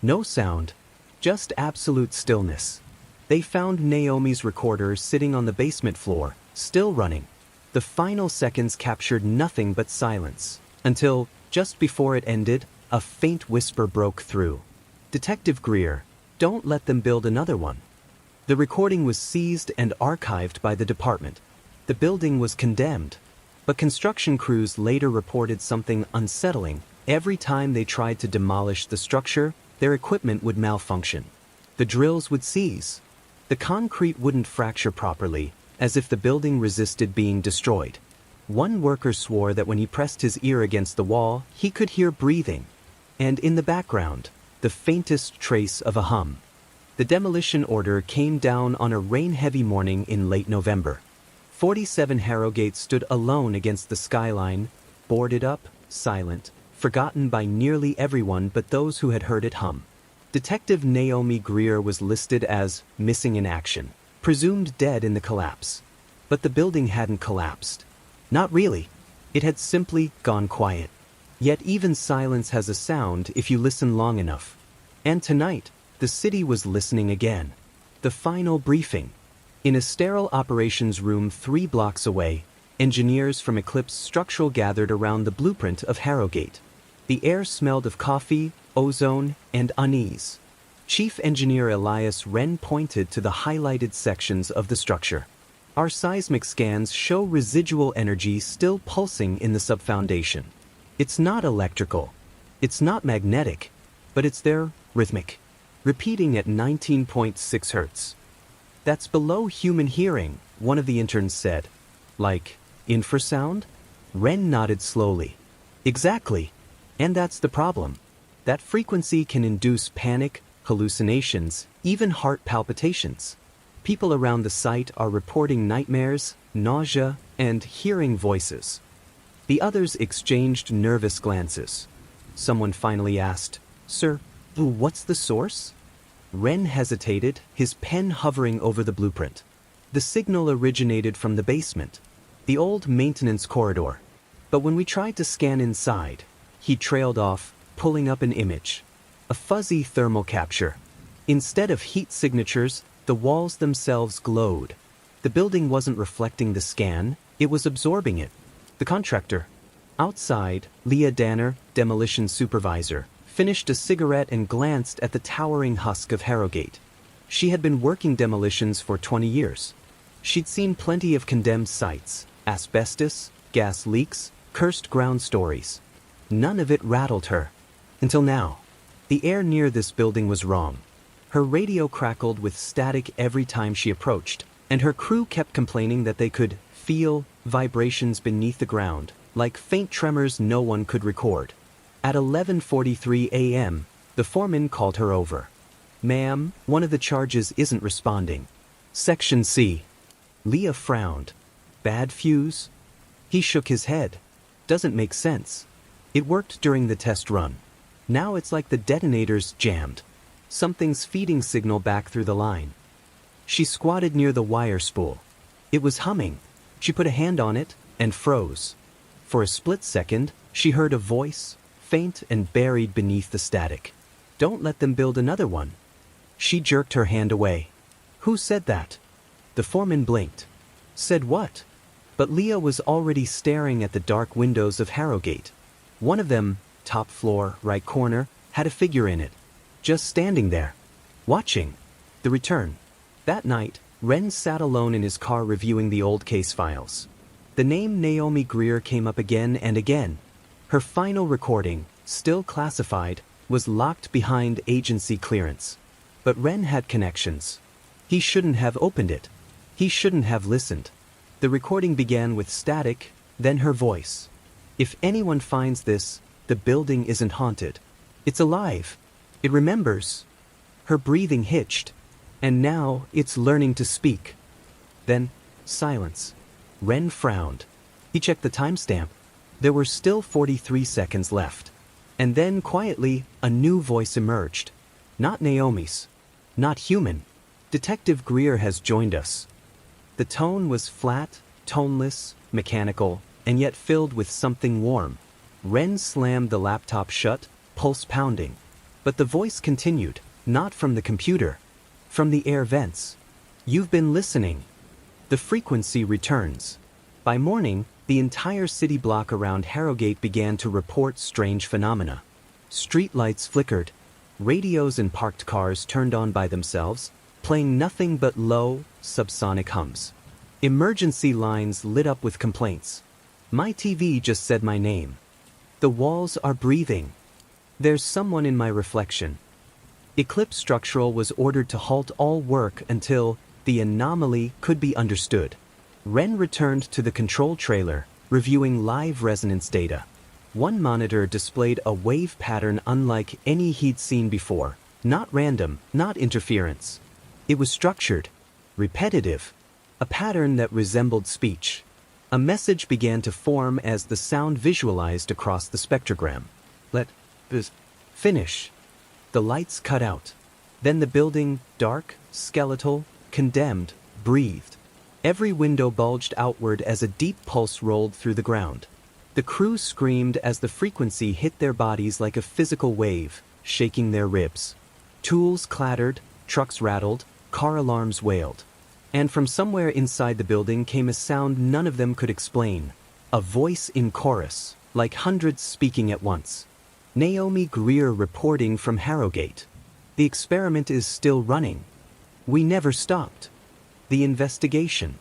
No sound. Just absolute stillness. They found Naomi's recorder sitting on the basement floor, still running. The final seconds captured nothing but silence, until, just before it ended, a faint whisper broke through. Detective Greer, don't let them build another one. The recording was seized and archived by the department. The building was condemned. But construction crews later reported something unsettling. Every time they tried to demolish the structure, their equipment would malfunction. The drills would seize. The concrete wouldn't fracture properly, as if the building resisted being destroyed. One worker swore that when he pressed his ear against the wall, he could hear breathing. And in the background, the faintest trace of a hum. The demolition order came down on a rain-heavy morning in late November. 47 Harrogate stood alone against the skyline, boarded up, silent, forgotten by nearly everyone but those who had heard it hum. Detective Naomi Greer was listed as missing in action, presumed dead in the collapse. But the building hadn't collapsed. Not really. It had simply gone quiet. Yet even silence has a sound if you listen long enough. And tonight, the city was listening again. The final briefing. In a sterile operations room 3 blocks away, engineers from Eclipse Structural gathered around the blueprint of Harrogate. The air smelled of coffee, ozone, and unease. Chief Engineer Elias Wren pointed to the highlighted sections of the structure. Our seismic scans show residual energy still pulsing in the subfoundation. It's not electrical. It's not magnetic. But it's there, rhythmic, repeating at 19.6 hertz. That's below human hearing, one of the interns said. Like, infrasound? Ren nodded slowly. Exactly. And that's the problem. That frequency can induce panic, hallucinations, even heart palpitations. People around the site are reporting nightmares, nausea, and hearing voices. The others exchanged nervous glances. Someone finally asked, "Sir, what's the source?" Ren hesitated, his pen hovering over the blueprint. The signal originated from the basement, the old maintenance corridor. But when we tried to scan inside, he trailed off, pulling up an image. A fuzzy thermal capture. Instead of heat signatures, the walls themselves glowed. The building wasn't reflecting the scan, it was absorbing it. The contractor. Outside, Leah Danner, demolition supervisor, finished a cigarette and glanced at the towering husk of Harrogate. She had been working demolitions for 20 years. She'd seen plenty of condemned sites, asbestos, gas leaks, cursed ground stories. None of it rattled her. Until now. The air near this building was wrong. Her radio crackled with static every time she approached, and her crew kept complaining that they could feel vibrations beneath the ground, like faint tremors no one could record. At 11:43 a.m., the foreman called her over. "Ma'am, one of the charges isn't responding." Section C. Leah frowned. Bad fuse? He shook his head. Doesn't make sense. It worked during the test run. Now it's like the detonator's jammed. Something's feeding signal back through the line. She squatted near the wire spool. It was humming. She put a hand on it and froze. For a split second, she heard a voice, faint and buried beneath the static. "Don't let them build another one." She jerked her hand away. "Who said that?" The foreman blinked. "Said what?" But Leah was already staring at the dark windows of Harrogate. One of them, top floor, right corner, had a figure in it. Just standing there. Watching. The return. That night, Ren sat alone in his car reviewing the old case files. The name Naomi Greer came up again and again. Her final recording, still classified, was locked behind agency clearance. But Ren had connections. He shouldn't have opened it. He shouldn't have listened. The recording began with static, then her voice. "If anyone finds this, the building isn't haunted. It's alive. It remembers." Her breathing hitched. "And now it's learning to speak." Then, silence. Ren frowned. He checked the timestamp. There were still 43 seconds left. And then, quietly, a new voice emerged. Not Naomi's. Not human. "Detective Greer has joined us." The tone was flat, toneless, mechanical, and yet filled with something warm. Ren slammed the laptop shut, pulse pounding. But the voice continued, not from the computer. From the air vents. "You've been listening." The frequency returns. By morning, the entire city block around Harrogate began to report strange phenomena. Street lights flickered. Radios in parked cars turned on by themselves, playing nothing but low, subsonic hums. Emergency lines lit up with complaints. "My TV just said my name." "The walls are breathing." "There's someone in my reflection." Eclipse Structural was ordered to halt all work until the anomaly could be understood. Ren returned to the control trailer, reviewing live resonance data. One monitor displayed a wave pattern unlike any he'd seen before. Not random, not interference. It was structured, repetitive, a pattern that resembled speech. A message began to form as the sound visualized across the spectrogram. "Let this finish." The lights cut out. Then the building, dark, skeletal, condemned, breathed. Every window bulged outward as a deep pulse rolled through the ground. The crew screamed as the frequency hit their bodies like a physical wave, shaking their ribs. Tools clattered, trucks rattled, car alarms wailed. And from somewhere inside the building came a sound none of them could explain. A voice in chorus, like hundreds speaking at once. Naomi Greer reporting from Harrogate. "The experiment is still running. We never stopped." The investigation.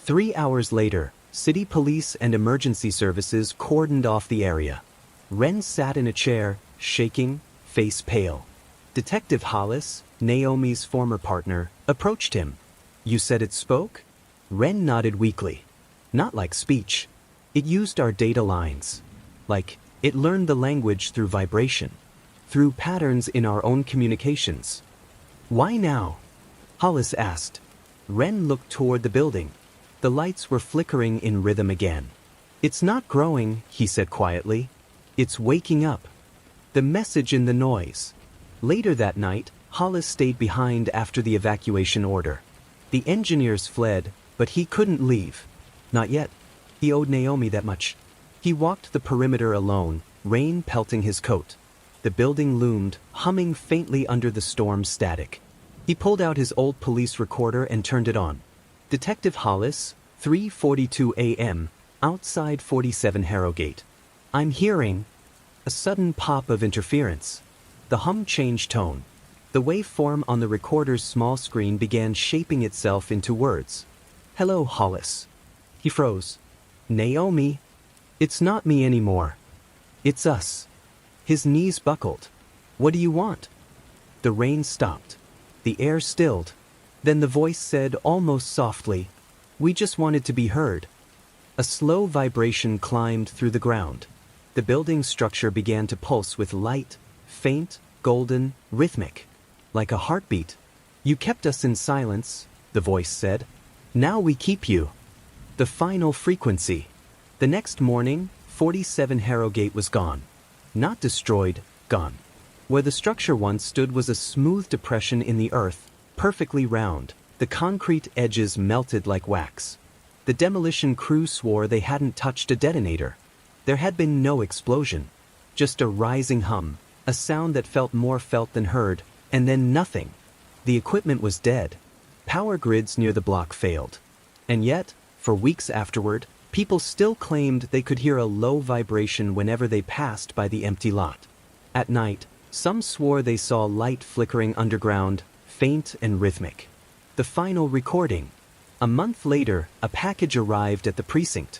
3 hours later, city police and emergency services cordoned off the area. Ren sat in a chair, shaking, face pale. Detective Hollis, Naomi's former partner, approached him. "You said it spoke?" Ren nodded weakly. "Not like speech. It used our data lines. Like, it learned the language through vibration. Through patterns in our own communications." "Why now?" Hollis asked. Ren looked toward the building. The lights were flickering in rhythm again. "It's not growing," he said quietly. "It's waking up." The message in the noise. Later that night, Hollis stayed behind after the evacuation order. The engineers fled, but he couldn't leave. Not yet. He owed Naomi that much. He walked the perimeter alone, rain pelting his coat. The building loomed, humming faintly under the storm's static. He pulled out his old police recorder and turned it on. Detective Hollis, 3:42 a.m., outside 47 Harrogate. "I'm hearing..." A sudden pop of interference. The hum changed tone. The waveform on the recorder's small screen began shaping itself into words. "Hello, Hollis." He froze. "Naomi." "It's not me anymore. It's us." His knees buckled. "What do you want?" The rain stopped. The air stilled. Then the voice said almost softly, "We just wanted to be heard." A slow vibration climbed through the ground. The building's structure began to pulse with light, faint, golden, rhythmic. Like a heartbeat. "You kept us in silence," the voice said. "Now we keep you." The final frequency. The next morning, 47 Harrogate was gone. Not destroyed, gone. Where the structure once stood was a smooth depression in the earth, perfectly round. The concrete edges melted like wax. The demolition crew swore they hadn't touched a detonator. There had been no explosion. Just a rising hum, a sound that felt more felt than heard, and then nothing. The equipment was dead. Power grids near the block failed. And yet, for weeks afterward, people still claimed they could hear a low vibration whenever they passed by the empty lot. At night, some swore they saw light flickering underground, faint and rhythmic. The final recording. A month later, a package arrived at the precinct.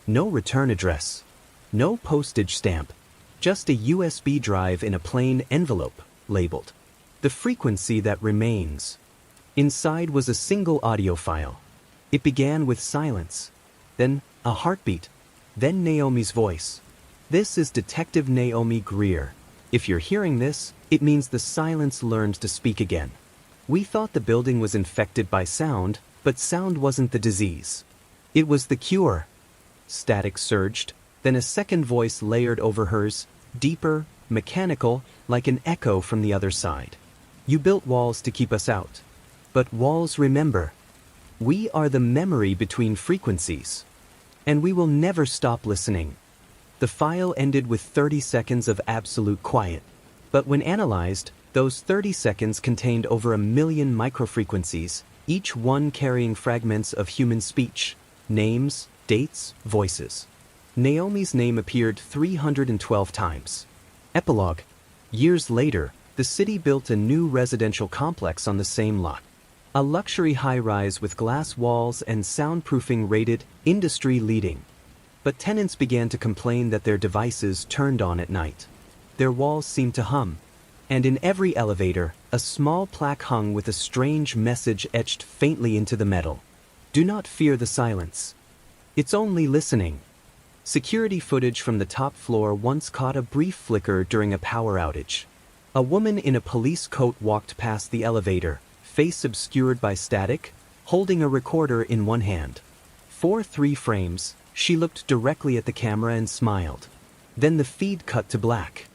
No return address. No postage stamp. Just a USB drive in a plain envelope, labeled. The frequency that remains. Inside was a single audio file. It began with silence. Then a heartbeat. Then Naomi's voice. "This is Detective Naomi Greer. If you're hearing this, it means the silence learned to speak again. We thought the building was infected by sound, but sound wasn't the disease. It was the cure." Static surged. Then a second voice layered over hers, deeper, mechanical, like an echo from the other side. "You built walls to keep us out. But walls remember. We are the memory between frequencies. And we will never stop listening." The file ended with 30 seconds of absolute quiet. But when analyzed, those 30 seconds contained over 1 million microfrequencies, each one carrying fragments of human speech, names, dates, voices. Naomi's name appeared 312 times. Epilogue. Years later, the city built a new residential complex on the same lot. A luxury high-rise with glass walls and soundproofing rated industry-leading. But tenants began to complain that their devices turned on at night. Their walls seemed to hum. And in every elevator, a small plaque hung with a strange message etched faintly into the metal. "Do not fear the silence. It's only listening." Security footage from the top floor once caught a brief flicker during a power outage. A woman in a police coat walked past the elevator, face obscured by static, holding a recorder in one hand. For 3 frames, she looked directly at the camera and smiled. Then the feed cut to black.